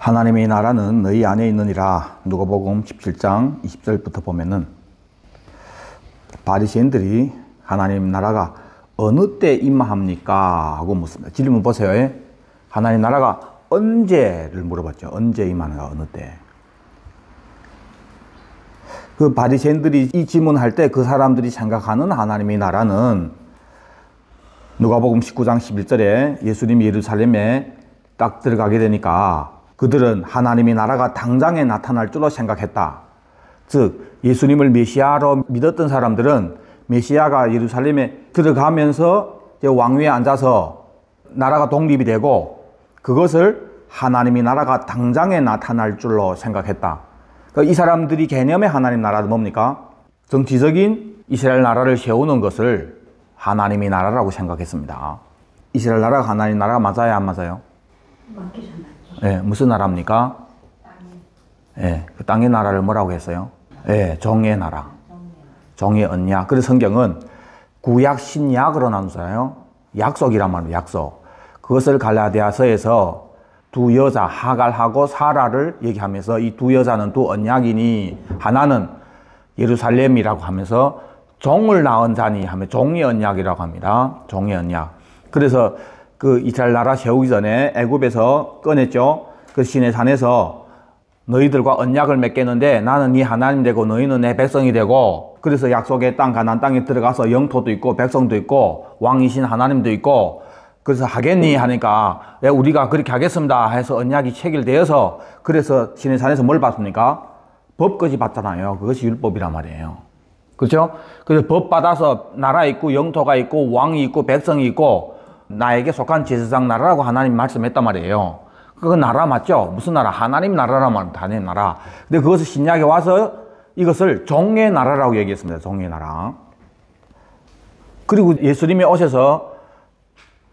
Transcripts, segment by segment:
하나님의 나라는 너희 안에 있느니라. 누가복음 17장 20절부터 보면은 바리새인들이 하나님 나라가 어느 때 임하합니까? 하고 묻습니다. 질문 보세요. 하나님 나라가 언제를 물어봤죠. 언제 임하는가, 어느 때. 그 바리새인들이 이 질문할 때 그 사람들이 생각하는 하나님의 나라는 누가복음 19장 11절에 예수님이 예루살렘에 딱 들어가게 되니까 그들은 하나님의 나라가 당장에 나타날 줄로 생각했다. 즉 예수님을 메시아로 믿었던 사람들은 메시아가 예루살렘에 들어가면서 왕위에 앉아서 나라가 독립이 되고 그것을 하나님의 나라가 당장에 나타날 줄로 생각했다. 그러니까 이 사람들이 개념의 하나님 나라는 뭡니까? 정치적인 이스라엘 나라를 세우는 것을 하나님의 나라라고 생각했습니다. 이스라엘 나라가 하나님 나라가 맞아요, 안 맞아요? 맞기잖아요. 예, 무슨 나라입니까? 예, 그 땅의 나라를 뭐라고 했어요? 예, 종의 나라. 종의 언약. 그래서 성경은 구약, 신약으로 나누잖아요. 약속이란 말이에요, 약속. 그것을 갈라디아서에서 두 여자, 하갈하고 사라를 얘기하면서 이 두 여자는 두 언약이니 하나는 예루살렘이라고 하면서 종을 낳은 자니 하면 종의 언약이라고 합니다. 종의 언약. 그래서 그 이스라엘 나라 세우기 전에 애굽에서 꺼냈죠. 그 시내산에서 너희들과 언약을 맺겠는데 나는 네 하나님 되고 너희는 내 백성이 되고 그래서 약속의 땅 가나안 땅에 들어가서 영토도 있고 백성도 있고 왕이신 하나님도 있고 그래서 하겠니 하니까 우리가 그렇게 하겠습니다 해서 언약이 체결되어서 그래서 시내산에서 뭘 받습니까? 법까지 받잖아요. 그것이 율법이란 말이에요. 그렇죠? 그래서 법 받아서 나라 있고 영토가 있고 왕이 있고 백성이 있고 나에게 속한 제사장 나라라고 하나님 말씀했단 말이에요. 그건 나라 맞죠? 무슨 나라? 하나님 나라란 말입니다. 하나님 나라. 근데 그것을 신약에 와서 이것을 종의 나라라고 얘기했습니다. 종의 나라. 그리고 예수님이 오셔서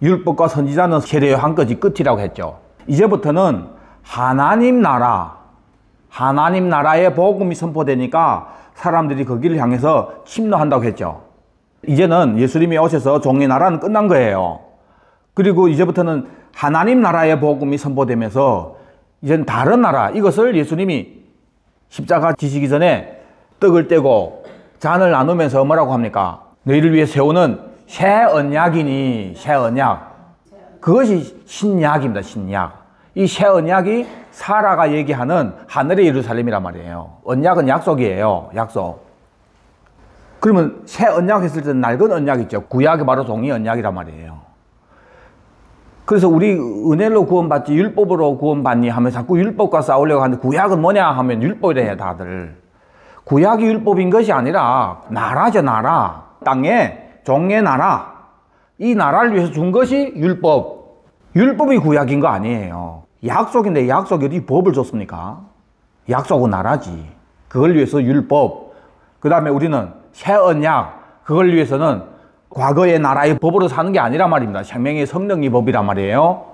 율법과 선지자는 세례요한 것이 끝이라고 했죠. 이제부터는 하나님 나라, 하나님 나라의 복음이 선포되니까 사람들이 거기를 향해서 침노한다고 했죠. 이제는 예수님이 오셔서 종의 나라는 끝난 거예요. 그리고 이제부터는 하나님 나라의 복음이 선포되면서 이제는 다른 나라, 이것을 예수님이 십자가 지시기 전에 떡을 떼고 잔을 나누면서 뭐라고 합니까? 너희를 위해 세우는 새 언약이니, 새 언약. 그것이 신약입니다, 신약. 이 새 언약이 사라가 얘기하는 하늘의 예루살렘이란 말이에요. 언약은 약속이에요, 약속. 그러면 새 언약 했을 때는 낡은 언약 있죠. 구약이 바로 종이 언약이란 말이에요. 그래서 우리 은혜로 구원받지 율법으로 구원받니 하면 자꾸 율법과 싸우려고 하는데 구약은 뭐냐 하면 율법이래 해 다들. 구약이 율법인 것이 아니라 나라죠, 나라. 땅에 종의 나라. 이 나라를 위해서 준 것이 율법. 율법이 구약인 거 아니에요. 약속인데 약속이 어디 법을 줬습니까? 약속은 나라지. 그걸 위해서 율법. 그 다음에 우리는 새 언약. 그걸 위해서는 과거의 나라의 법으로 사는 게 아니란 말입니다. 생명의 성령의 법이란 말이에요.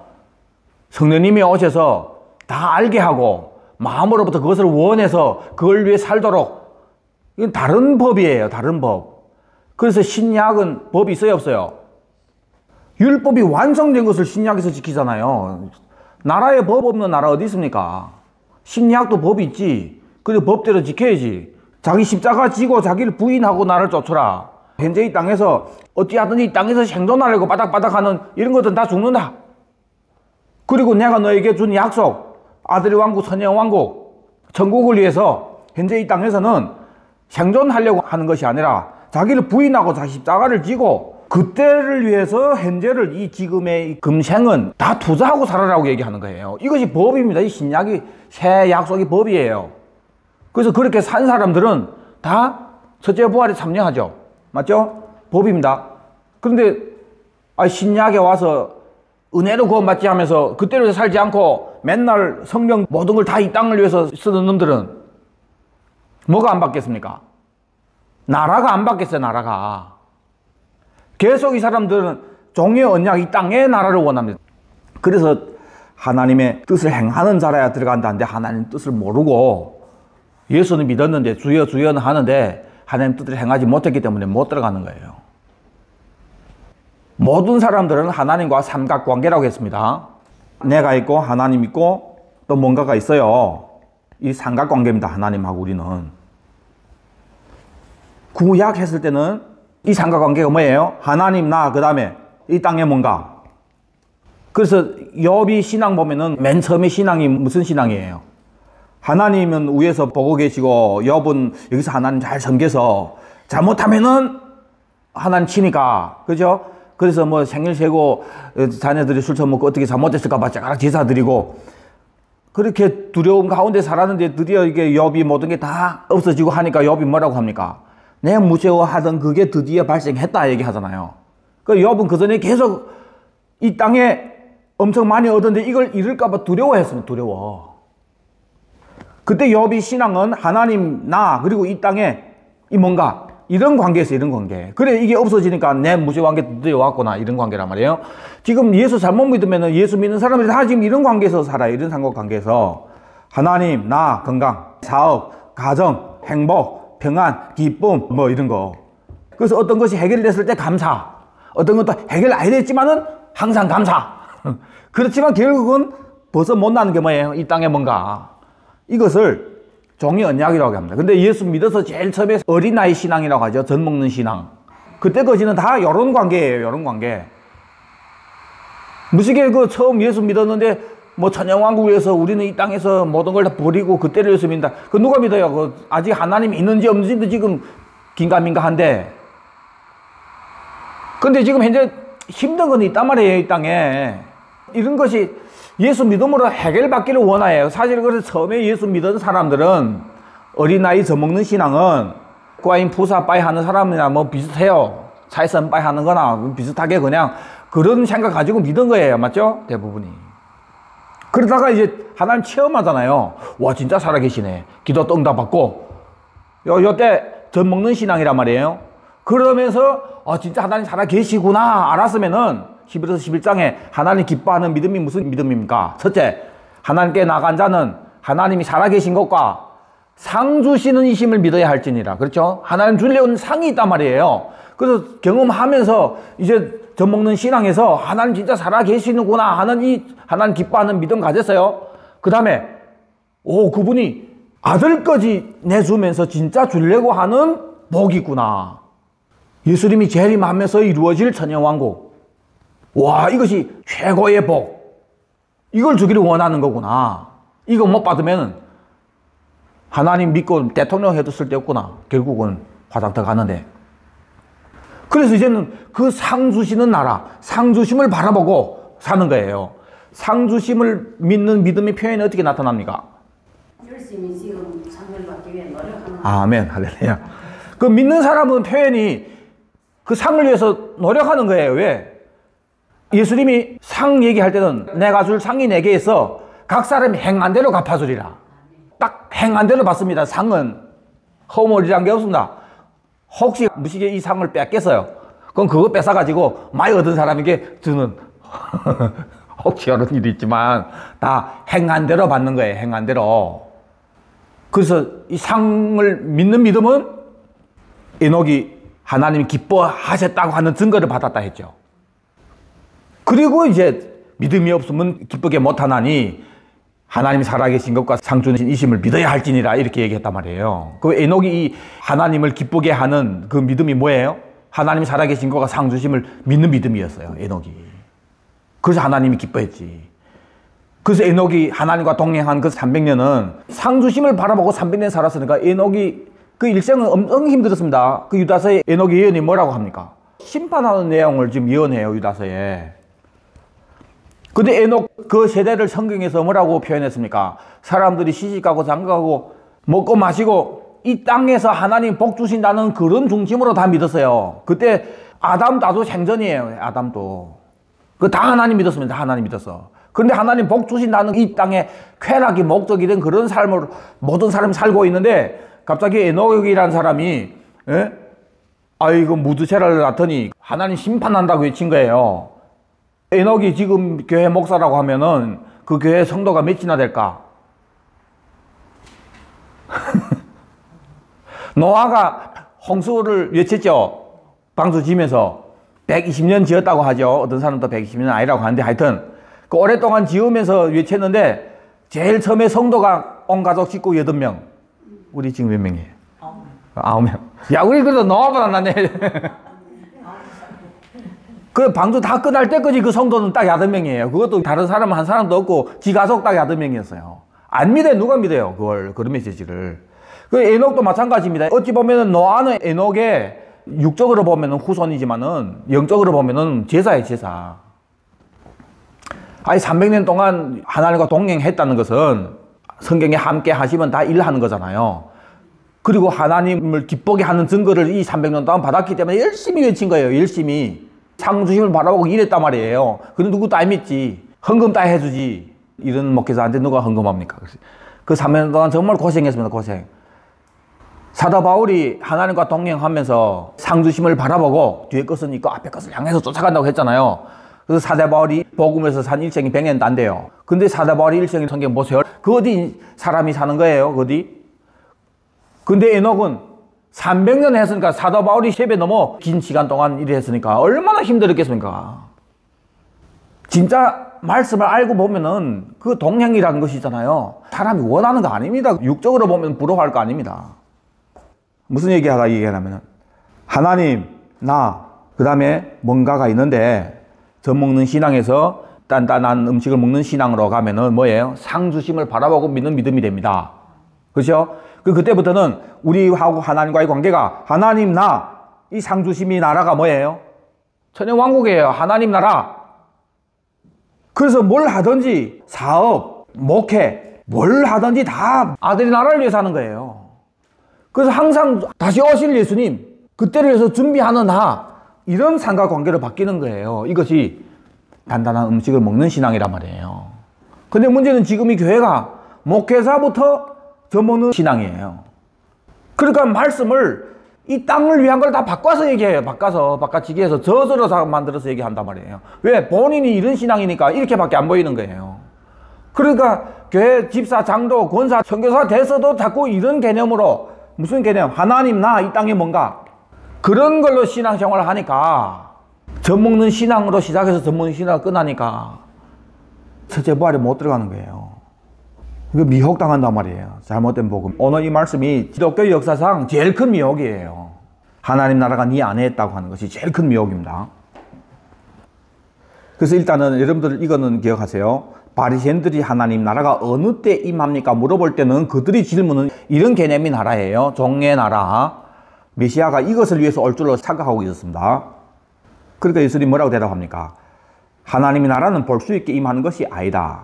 성령님이 오셔서 다 알게 하고 마음으로부터 그것을 원해서 그걸 위해 살도록. 이건 다른 법이에요. 다른 법. 그래서 신약은 법이 있어요, 없어요? 율법이 완성된 것을 신약에서 지키잖아요. 나라에 법 없는 나라 어디 있습니까? 신약도 법이 있지. 그래서 법대로 지켜야지. 자기 십자가 지고 자기를 부인하고 나를 쫓으라. 현재 이 땅에서 어찌하든지 이 땅에서 생존하려고 바닥바닥하는 이런 것들은 다 죽는다. 그리고 내가 너에게 준 약속, 아들의 왕국, 선의 왕국, 천국을 위해서 현재 이 땅에서는 생존하려고 하는 것이 아니라 자기를 부인하고 자기 십자가를 지고 그때를 위해서 현재를 이 지금의 금생은 다 투자하고 살아라고 얘기하는 거예요. 이것이 법입니다. 이 신약이 새 약속이 법이에요. 그래서 그렇게 산 사람들은 다 첫째 부활에 참여하죠. 맞죠? 법입니다. 그런데 신약에 와서 은혜로 구원받지 하면서 그때로 살지 않고 맨날 성령 모든 걸 다 이 땅을 위해서 쓰는 놈들은 뭐가 안 받겠습니까? 나라가 안 받겠어요, 나라가. 계속 이 사람들은 종의 언약, 이 땅의 나라를 원합니다. 그래서 하나님의 뜻을 행하는 자라야 들어간다는데 하나님 뜻을 모르고 예수는 믿었는데 주여 주여는 하는데 하나님 뜻을 행하지 못했기 때문에 못 들어가는 거예요. 모든 사람들은 하나님과 삼각관계라고 했습니다. 내가 있고 하나님 있고 또 뭔가가 있어요. 이 삼각관계입니다. 하나님하고 우리는. 구약 했을 때는 이 삼각관계가 뭐예요? 하나님, 나, 그 다음에 이 땅에 뭔가. 그래서 욥이 신앙 보면은 맨 처음에 신앙이 무슨 신앙이에요? 하나님은 위에서 보고 계시고 욥은 여기서 하나님 잘 섬겨서 잘못하면은 하나님 치니까, 그죠? 그래서 뭐 생일 세고 자녀들이 술 처먹고 어떻게 잘못했을까 봐 쫙 제사드리고 그렇게 두려운 가운데 살았는데 드디어 이게 욥이 모든 게 다 없어지고 하니까 욥이 뭐라고 합니까? 내가 무서워하던 그게 드디어 발생했다 얘기하잖아요. 그 욥은 그 전에 계속 이 땅에 엄청 많이 얻었는데 이걸 잃을까 봐 두려워했습니다. 두려워. 그때 욥이 신앙은 하나님, 나, 그리고 이 땅에 이 뭔가 이런 관계에서 이런 관계. 그래 이게 없어지니까 내 무서워한 게 드디어 왔구나 이런 관계란 말이에요. 지금 예수 잘못 믿으면 예수 믿는 사람들이 다 지금 이런 관계에서 살아요. 이런 삼각관계에서 하나님, 나, 건강, 사업, 가정, 행복, 평안, 기쁨 뭐 이런 거. 그래서 어떤 것이 해결됐을 때 감사, 어떤 것도 해결 안 됐지만은 항상 감사. 그렇지만 결국은 벗어 못 나는 게 뭐예요? 이 땅에 뭔가. 이것을 종이 언약이라고 합니다. 근데 예수 믿어서 제일 처음에 어린아이 신앙이라고 하죠. 젖 먹는 신앙. 그때까지는 다 이런 관계예요. 이런 관계. 무식에 그 처음 예수 믿었는데 뭐 천연왕국에서 우리는 이 땅에서 모든 걸 다 버리고 그때를 예수 믿는다. 그 누가 믿어요? 그 아직 하나님이 있는지 없는지도 지금 긴가민가한데. 근데 지금 현재 힘든 건 있단 말이에요. 이 땅에. 이런 것이 예수 믿음으로 해결받기를 원해요. 사실 그래서 처음에 예수 믿은 사람들은 어린아이 젖먹는 신앙은 과인 푸사 빠이 하는 사람이나 뭐 비슷해요. 차이선 빠이 하는 거나 비슷하게 그냥 그런 생각 가지고 믿은 거예요. 맞죠? 대부분이. 그러다가 이제 하나님 체험하잖아요. 와 진짜 살아계시네. 기도도 응답받고 요때 젖먹는 신앙이란 말이에요. 그러면서 진짜 하나님 살아계시구나 알았으면은 11에서 11장에 하나님 기뻐하는 믿음이 무슨 믿음입니까? 첫째, 하나님께 나간 자는 하나님이 살아계신 것과 상 주시는 이심을 믿어야 할지니라. 그렇죠? 하나님 주려는 상이 있단 말이에요. 그래서 경험하면서 이제 젖먹는 신앙에서 하나님 진짜 살아계시는구나 하는 이 하나님 기뻐하는 믿음 가졌어요. 그 다음에 그분이 아들까지 내주면서 진짜 주려고 하는 복이 있구나. 예수님이 재림하면서 이루어질 천연왕국. 와 이것이 최고의 복. 이걸 주기를 원하는 거구나. 이거 못 받으면 하나님 믿고 대통령 해도 쓸데없구나. 결국은 화장터 가는데. 그래서 이제는 그 상 주시는 나라, 상 주심을 바라보고 사는 거예요. 상 주심을 믿는 믿음의 표현이 어떻게 나타납니까? 열심히 지금 상을 받기 위해 노력하는. 아멘 할렐루야. 그 믿는 사람은 표현이 그 상을 위해서 노력하는 거예요. 왜? 예수님이 상 얘기할 때는 내가 줄 상이 4개 있어 각 사람이 행한 대로 갚아주리라. 딱 행한 대로 받습니다. 상은 허물이란 게 없습니다. 혹시 무식에 이 상을 뺏겠어요? 그럼 그거 뺏어가지고 많이 얻은 사람에게 주는 혹시 이런 일이 있지만 다 행한 대로 받는 거예요. 행한 대로. 그래서 이 상을 믿는 믿음은 에녹이 하나님이 기뻐하셨다고 하는 증거를 받았다 했죠. 그리고 이제 믿음이 없으면 기쁘게 못하나니 하나님이 살아계신 것과 상주신 이심을 믿어야 할지니라 이렇게 얘기했단 말이에요. 그 에녹이 이 하나님을 기쁘게 하는 그 믿음이 뭐예요? 하나님이 살아계신 것과 상주심을 믿는 믿음이었어요. 에녹이. 그래서 하나님이 기뻐했지. 그래서 에녹이 하나님과 동행한 그 300년은 상주심을 바라보고 300년 살았으니까 에녹이 그 일생은 엄청 힘들었습니다. 그 유다서의 에녹의 예언이 뭐라고 합니까? 심판하는 내용을 지금 예언해요. 유다서에. 근데 에녹 그 세대를 성경에서 뭐라고 표현했습니까? 사람들이 시집가고 장가가고 먹고 마시고 이 땅에서 하나님 복 주신다는 그런 중심으로 다 믿었어요. 그때 아담 나도 생전이에요. 아담도. 그 다 하나님 믿었습니다. 다 하나님 믿었어. 그런데 하나님 복 주신다는 이 땅에 쾌락이 목적이 된 그런 삶을 모든 사람이 살고 있는데 갑자기 에녹이라는 사람이 아이고 무드세라를 낳더니 하나님 심판한다고 외친 거예요. 에녹이 지금 교회 목사라고 하면은 그 교회 성도가 몇이나 될까? 노아가 홍수를 외쳤죠. 방수 지면서 120년 지었다고 하죠. 어떤 사람도 120년 아니라고 하는데 하여튼 그 오랫동안 지으면서 외쳤는데 제일 처음에 성도가 온 가족 식구 8명. 우리 지금 몇 명이에요? 9명. 야, 우리 그래도 너무보다 낫네. 그 방주 다 끝날 때까지 그 성도는 딱 8명이에요. 그것도 다른 사람 한 사람도 없고 지 가족 딱 8명이었어요. 안 믿어요. 누가 믿어요? 그런 메시지를. 그 에녹도 마찬가지입니다. 어찌 보면은 노아는 에녹의 육적으로 보면은 후손이지만은 영적으로 보면은 제사예요, 제사. 아니 300년 동안 하나님과 동행했다는 것은 성경에 함께 하시면 다 일하는 거잖아요. 그리고 하나님을 기쁘게 하는 증거를 이 300년 동안 받았기 때문에 열심히 외친 거예요. 열심히. 상주심을 바라보고 일했단 말이에요. 근데 누구 따 믿지. 헌금 따 해주지. 이런 목회자한테 누가 헌금합니까? 그 3년 동안 정말 고생했습니다. 고생. 사도 바울이 하나님과 동행하면서 상주심을 바라보고 뒤에 것은 있고 앞에 것을 향해서 쫓아간다고 했잖아요. 그래서 사도 바울이 복음에서 산 일생이 100년도 안 돼요. 근데 사도 바울이 일생의 성경 보세요. 그 어디 사람이 사는 거예요? 그 어디? 근데 에녹은 300년 했으니까 사도 바울이 3배 넘어 긴 시간 동안 일했으니까 얼마나 힘들었겠습니까? 진짜 말씀을 알고 보면은 그 동행이라는 것이 있잖아요. 사람이 원하는 거 아닙니다. 육적으로 보면 부러워할 거 아닙니다. 무슨 얘기하냐면은 하나님, 그 다음에 뭔가가 있는데 젖 먹는 신앙에서 단단한 음식을 먹는 신앙으로 가면은 뭐예요? 상주심을 바라보고 믿는 믿음이 됩니다. 그렇죠? 그때부터는 우리하고 하나님과의 관계가 하나님, 이 상주심이 나라가 뭐예요? 천연왕국이에요. 하나님 나라. 그래서 뭘 하든지 사업, 목회, 뭘 하든지 다 아들의 나라를 위해서 하는 거예요. 그래서 항상 다시 오실 예수님, 그때를 위해서 준비하는 이런 삼각관계로 바뀌는 거예요. 이것이 단단한 음식을 먹는 신앙이란 말이에요. 근데 문제는 지금 이 교회가 목회자부터 젖 먹는 신앙이에요. 그러니까 말씀을 이 땅을 위한 걸 다 바꿔서 얘기해요. 바꿔치기해서 저절로 만들어서 얘기한단 말이에요. 왜? 본인이 이런 신앙이니까 이렇게밖에 안 보이는 거예요. 그러니까 교회 집사, 장로, 권사, 선교사 돼서도 자꾸 이런 개념으로 무슨 개념? 하나님, 이 땅에 뭔가 그런 걸로 신앙생활을 하니까 젖 먹는 신앙으로 시작해서 젖 먹는 신앙을 끝나니까 첫째 부활에 못 들어가는 거예요. 이거 미혹당한단 말이에요. 잘못된 복음. 오늘 이 말씀이 기독교 역사상 제일 큰 미혹이에요. 하나님 나라가 네 안에 있다고 하는 것이 제일 큰 미혹입니다. 그래서 일단은 여러분들 이거는 기억하세요. 바리새인들이 하나님 나라가 어느 때 임합니까? 물어볼 때는 그들이 질문은 이런 개념의 나라예요. 종의 나라. 메시아가 이것을 위해서 올 줄로 생각하고 있었습니다. 그러니까 예수님이 뭐라고 대답합니까? 하나님의 나라는 볼 수 있게 임하는 것이 아니다.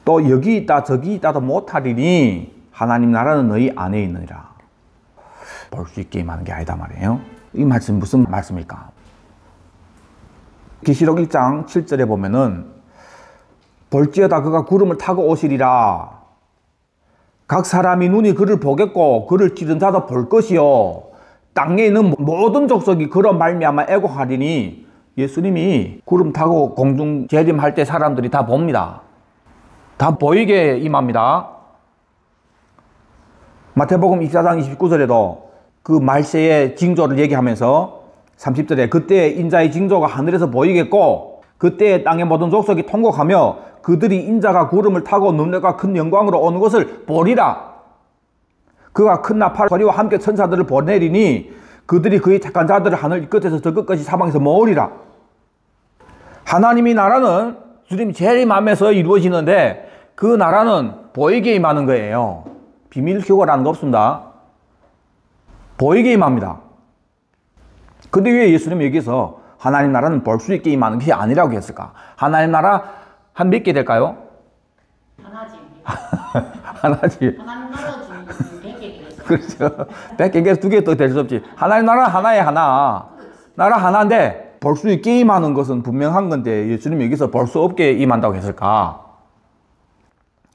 또 여기 있다 저기 있다도 못하리니 하나님 나라는 너희 안에 있느니라. 볼 수 있게 임하는 게 아니다 말이에요. 이 말씀 무슨 말씀일까? 계시록 1장 7절에 보면은 볼지어다 그가 구름을 타고 오시리라. 각 사람이 눈이 그를 보겠고 그를 찌른 자도 볼 것이요 땅에 있는 모든 족속이 그로 말미암아 애곡하리니. 예수님이 구름 타고 공중 재림할 때 사람들이 다 봅니다. 다 보이게 임합니다. 마태복음 24장 29절에도 그 말세의 징조를 얘기하면서 30절에 그때 인자의 징조가 하늘에서 보이겠고 그때 땅의 모든 족속이 통곡하며 그들이 인자가 구름을 타고 능력과 큰 영광으로 오는 것을 보리라. 그가 큰 나팔 소리와 함께 천사들을 보내리니 그들이 그의 택한 자들을 하늘 끝에서 저 끝까지 사방에서 모으리라. 하나님의 나라는 주님 재림하면서 이루어지는데 그 나라는 보이게 임하는 거예요. 비밀 교과라는 거 없습니다. 보이게 임합니다. 근데 왜 예수님이 여기서 하나님 나라는 볼 수 있게 임하는 게 아니라고 했을까? 하나님 나라 한 몇 개 될까요? 하나지. 하나지. 하나님 나라 중에 100개 되겠어. 그렇죠. 100개, 2개 또 될 수 없지. 하나님 나라 하나에 하나. 나라 하나인데 볼 수 있게 임하는 것은 분명한 건데 예수님이 여기서 볼 수 없게 임한다고 했을까?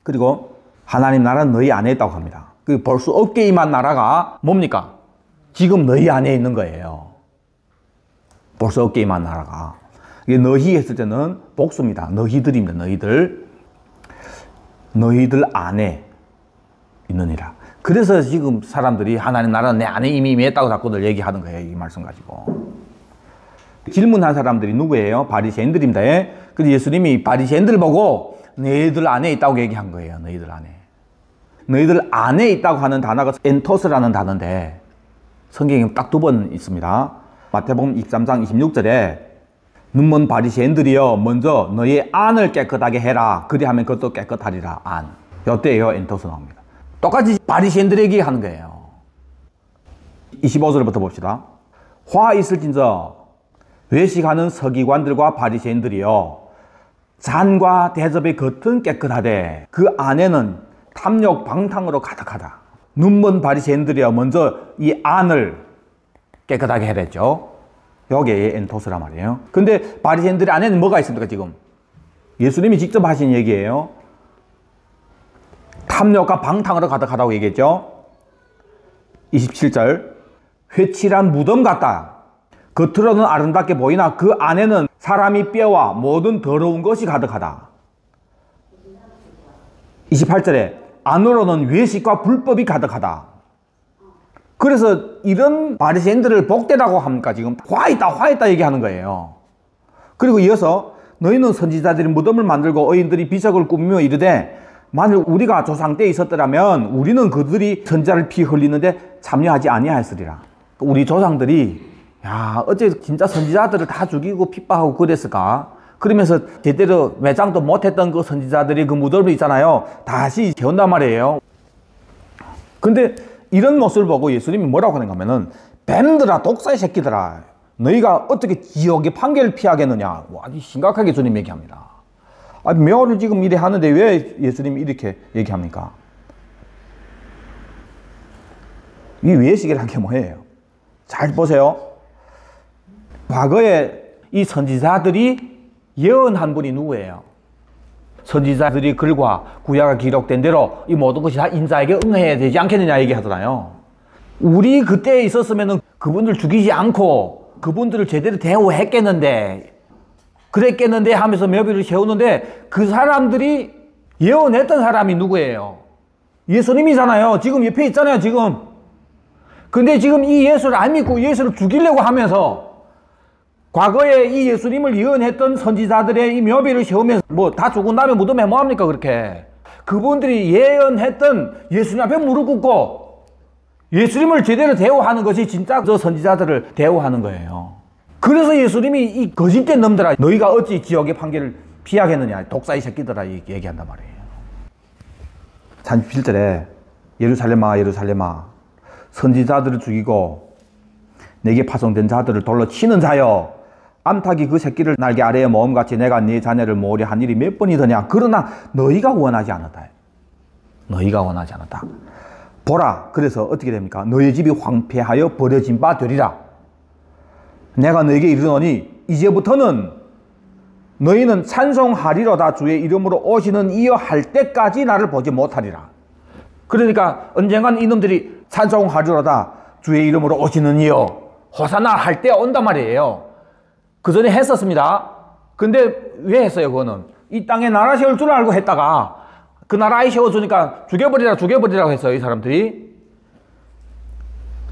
그리고 하나님 나라는 너희 안에 있다고 합니다. 그 볼 수 없게 임한 나라가 뭡니까? 지금 너희 안에 있는 거예요. 볼 수 없게 임한 나라가. 이게 너희 했을 때는 복수입니다. 너희들입니다. 너희들 안에 있느니라. 그래서 지금 사람들이 하나님 나라는 내 안에 이미 임했다고 자꾸들 얘기하는 거예요. 이 말씀 가지고. 질문한 사람들이 누구예요? 바리새인들입니다. 그래서 예수님이 바리새인들 보고 너희들 안에 있다고 얘기한 거예요. 너희들 안에. 너희들 안에 있다고 하는 단어가 엔토스라는 단어인데 성경에 딱 두 번 있습니다. 마태복음 23장 26절에 눈먼 바리새인들이여 먼저 너희 안을 깨끗하게 해라. 그리하면 그것도 깨끗하리라. 안. 이때요 엔토스 나옵니다. 똑같이 바리새인들에게 하는 거예요. 25절부터 봅시다. 화 있을진저 외식하는 서기관들과 바리새인들이여 잔과 대접의 겉은 깨끗하되 그 안에는 탐욕 방탕으로 가득하다. 눈먼 바리새인들이여 먼저 이 안을 깨끗하게 해랬죠. 여기에 엔토스란 말이에요. 근데 바리새인들 안에는 뭐가 있습니까 지금? 예수님이 직접 하신 얘기예요. 탐욕과 방탕으로 가득하다고 얘기했죠. 27절 회칠한 무덤 같다. 겉으로는 아름답게 보이나 그 안에는 사람이 뼈와 모든 더러운 것이 가득하다. 28절에 안으로는 외식과 불법이 가득하다. 그래서 이런 바리새인들을 복되라고 합니까? 지금 화있다 얘기하는 거예요. 그리고 이어서 너희는 선지자들이 무덤을 만들고 의인들이 비석을 꾸미며 이르되 만일 우리가 조상 때에 있었더라면 우리는 그들이 선지자를 피 흘리는데 참여하지 아니하였으리라. 우리 조상들이 야 어째 진짜 선지자들을 다 죽이고 핍박하고 그랬을까? 그러면서 제대로 매장도 못했던 그 선지자들이 그 무덤을 있잖아요. 다시 재운단 말이에요. 근데 이런 모습을 보고 예수님이 뭐라고 하는가 하면은 뱀들아 독사의 새끼들아 너희가 어떻게 지옥의 판결을 피하겠느냐. 아주 심각하게 주님 얘기합니다. 묘를 지금 이래 하는데 왜 예수님이 이렇게 얘기합니까? 이 외식이라는 게 뭐예요? 잘 보세요. 과거에 이 선지자들이 예언한 분이 누구예요? 선지자들이 글과 구약에 기록된 대로 이 모든 것이 다 인자에게 응해야 되지 않겠느냐 얘기하잖아요. 우리 그때에 있었으면 그분들 죽이지 않고 그분들을 제대로 대우했겠는데 그랬겠는데 하면서 묘비를 세우는데 그 사람들이 예언했던 사람이 누구예요? 예수님이잖아요. 지금 옆에 있잖아요 지금. 근데 지금 이 예수를 안 믿고 예수를 죽이려고 하면서 과거에 이 예수님을 예언했던 선지자들의 이 묘비를 세우면서 뭐 다 죽은 다음에 무덤에 뭐합니까 그렇게. 그분들이 예언했던 예수님 앞에 무릎 꿇고 예수님을 제대로 대우하는 것이 진짜 저 선지자들을 대우하는 거예요. 그래서 예수님이 이 거짓된 놈들아 너희가 어찌 지옥의 판결을 피하겠느냐 독사의 새끼들아 얘기한단 말이에요. 37절에 예루살렘아 예루살렘아 선지자들을 죽이고 내게 파송된 자들을 돌로 치는 자여 암탉이 그 새끼를 날개 아래에 모음같이 내가 네 자녀를 모으려 한 일이 몇 번이더냐. 그러나 너희가 원하지 않았다. 너희가 원하지 않았다. 보라 그래서 어떻게 됩니까? 너희 집이 황폐하여 버려진 바 되리라. 내가 너에게 이르노니 이제부터는 너희는 찬송하리로다. 주의 이름으로 오시는 이여 할 때까지 나를 보지 못하리라. 그러니까 언젠간 이놈들이 찬송하리로다. 주의 이름으로 오시는 이여 호산나 할 때 온단 말이에요. 그 전에 했었습니다. 근데 왜 했어요? 그거는 이 땅에 나라 세울 줄 알고 했다가 그 나라에 세워주니까 죽여버리라고 했어요. 이 사람들이.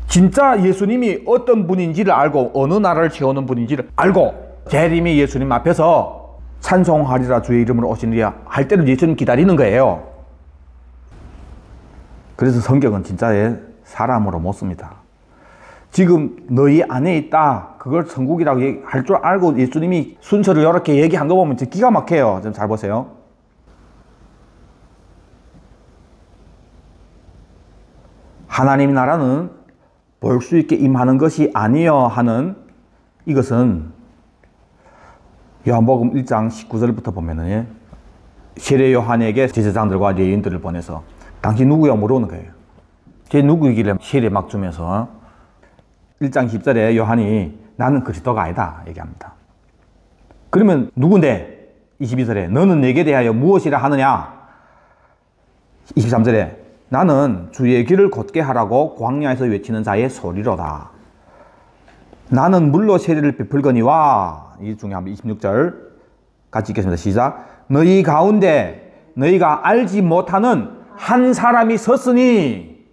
진짜 예수님이 어떤 분인지를 알고 어느 나라를 세우는 분인지를 알고 재림이 예수님 앞에서 찬송하리라 주의 이름으로 오시느냐 할 때는 예수님 기다리는 거예요. 그래서 성경은 진짜에 사람으로 못 씁니다. 지금 너희 안에 있다. 그걸 천국이라고 할 줄 알고 예수님이 순서를 이렇게 얘기한 거 보면 기가 막혀요. 좀 잘 보세요. 하나님 나라는 볼 수 있게 임하는 것이 아니여 하는 이것은 요한복음 1장 19절부터 보면은 세례 요한에게 제사장들과 레위인들을 보내서 당신 누구야 물어보는 거예요. 제 누구이길래 세례 막 주면서 1장 10절에 요한이 나는 그리스도가 아니다 얘기합니다. 그러면 누군데? 22절에 너는 내게 대하여 무엇이라 하느냐? 23절에 나는 주의 길을 곧게 하라고 광야에서 외치는 자의 소리로다. 나는 물로 세례를 베풀거니와 이 중요합니다. 26절 같이 읽겠습니다. 시작. 너희 가운데 너희가 알지 못하는 한 사람이 섰으니.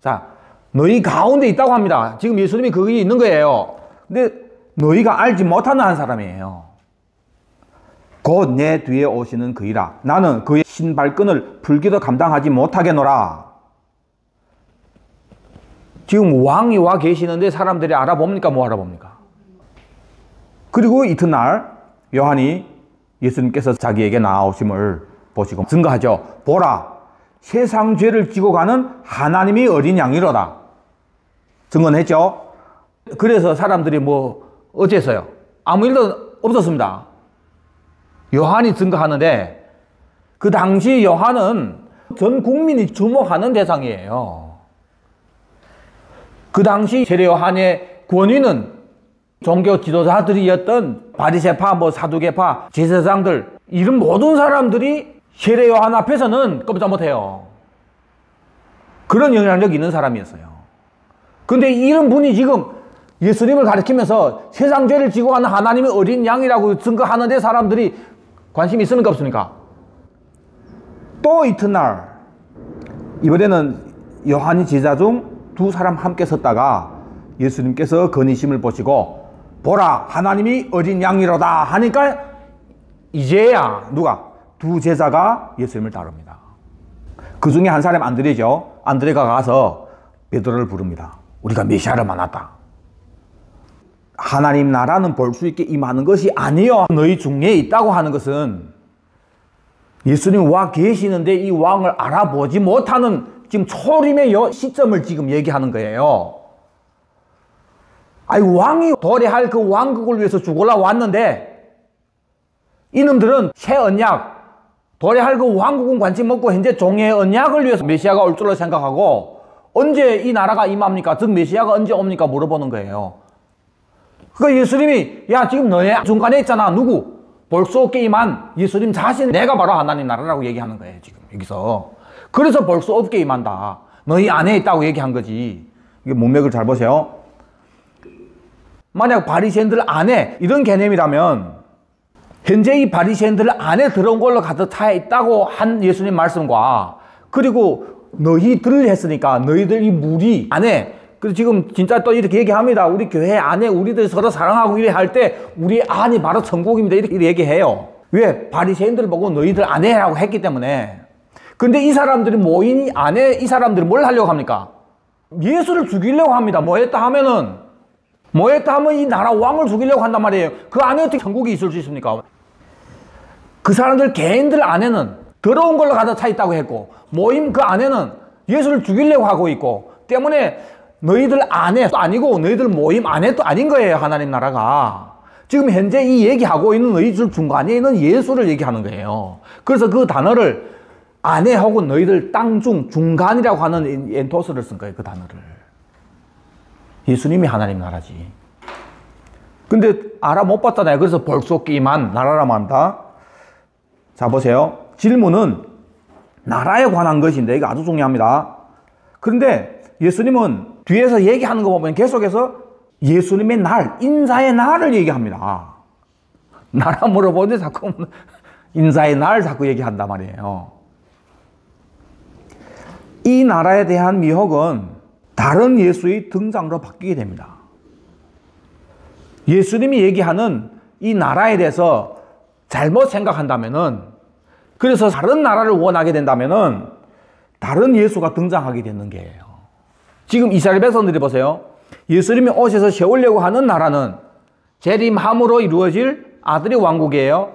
자, 너희 가운데 있다고 합니다. 지금 예수님이 거기 있는 거예요. 근데 너희가 알지 못하는 한 사람이에요. 곧 내 뒤에 오시는 그이라. 나는 그의 신발끈을 풀기도 감당하지 못하겠노라. 지금 왕이 와 계시는데 사람들이 알아봅니까? 뭐 알아봅니까? 그리고 이튿날 요한이 예수님께서 자기에게 나오심을 보시고 증거하죠. 보라, 세상 죄를 지고 가는 하나님이 어린 양이로다. 증언했죠. 그래서 사람들이 뭐 어째서요? 아무 일도 없었습니다. 요한이 증거하는데 그 당시 요한은 전 국민이 주목하는 대상이에요. 그 당시 세례 요한의 권위는 종교 지도자들이었던 바리새파, 뭐 사두개파, 제사장들 이런 모든 사람들이 세례 요한 앞에서는 꼼짝 못해요. 그런 영향력이 있는 사람이었어요. 근데 이런 분이 지금 예수님을 가리키면서 세상 죄를 지고 가는 하나님의 어린 양이라고 증거하는데 사람들이 관심이 있습니까? 없습니까? 또 이튿날 이번에는 요한이 제자 중 두 사람 함께 섰다가 예수님께서 건의심을 보시고 보라, 하나님이 어린 양이로다 하니까 이제야 누가? 두 제자가 예수님을 따릅니다. 그 중에 한 사람 안드레죠. 안드레가 가서 베드로를 부릅니다. 우리가 메시아를 만났다. 하나님 나라는 볼 수 있게 임하는 것이 아니요, 너희 중에 있다고 하는 것은 예수님 와 계시는데 이 왕을 알아보지 못하는 지금 초림의 시점을 지금 얘기하는 거예요. 아니, 왕이 도래할 그 왕국을 위해서 죽으러 왔는데 이놈들은 새 언약, 도래할 그 왕국은 관심 없고 현재 종의 언약을 위해서 메시아가 올 줄로 생각하고 언제 이 나라가 임합니까? 즉 메시아가 언제 옵니까? 물어보는 거예요. 그러니까 예수님이 야, 지금 너네 중간에 있잖아. 누구? 볼 수 없게 임한 예수님 자신, 내가 바로 하나님 나라라고 얘기하는 거예요. 지금 여기서. 그래서 볼 수 없게 임한다. 너희 안에 있다고 얘기한 거지. 이게 문맥을 잘 보세요. 만약 바리새인들 안에 이런 개념이라면 현재 이 바리새인들 안에 들어온 걸로 가득 차 있다고 한 예수님 말씀과 그리고 너희들 했으니까 너희들 이 무리 안에, 그래서 지금 진짜 또 이렇게 얘기합니다. 우리 교회 안에 우리들 서로 사랑하고 이래 할 때 우리 안이 바로 천국입니다. 이렇게 얘기해요. 왜? 바리새인들 보고 너희들 안에라고 했기 때문에. 근데 이 사람들이 모인 이 안에 이 사람들이 뭘 하려고 합니까? 예수를 죽이려고 합니다. 뭐 했다 하면 이 나라 왕을 죽이려고 한단 말이에요. 그 안에 어떻게 천국이 있을 수 있습니까? 그 사람들 개인들 안에는 더러운 걸로 가득 차 있다고 했고 모임 그 안에는 예수를 죽이려고 하고 있고 때문에 너희들 안에 또 아니고 너희들 모임 안에 또 아닌 거예요. 하나님 나라가. 지금 현재 이 얘기하고 있는 너희들 중간에 있는 예수를 얘기하는 거예요. 그래서 그 단어를 안에 혹은 너희들 땅 중 중간이라고 하는 엔토스를 쓴 거예요. 그 단어를. 예수님이 하나님 나라지. 근데 알아 못 봤잖아요. 그래서 볼 수 없게 임한 나라라고 합니다. 자, 보세요. 질문은 나라에 관한 것인데 이거 아주 중요합니다. 그런데 예수님은 뒤에서 얘기하는 거 보면 계속해서 예수님의 날, 인사의 날을 얘기합니다. 나라 물어보는데 자꾸 인사의 날 자꾸 얘기한단 말이에요. 이 나라에 대한 미혹은 다른 예수의 등장으로 바뀌게 됩니다. 예수님이 얘기하는 이 나라에 대해서 잘못 생각한다면은, 그래서 다른 나라를 원하게 된다면은 다른 예수가 등장하게 되는 게예요. 지금 이스라엘 백성들이 보세요. 예수님이 오셔서 세우려고 하는 나라는 재림함으로 이루어질 아들의 왕국이에요.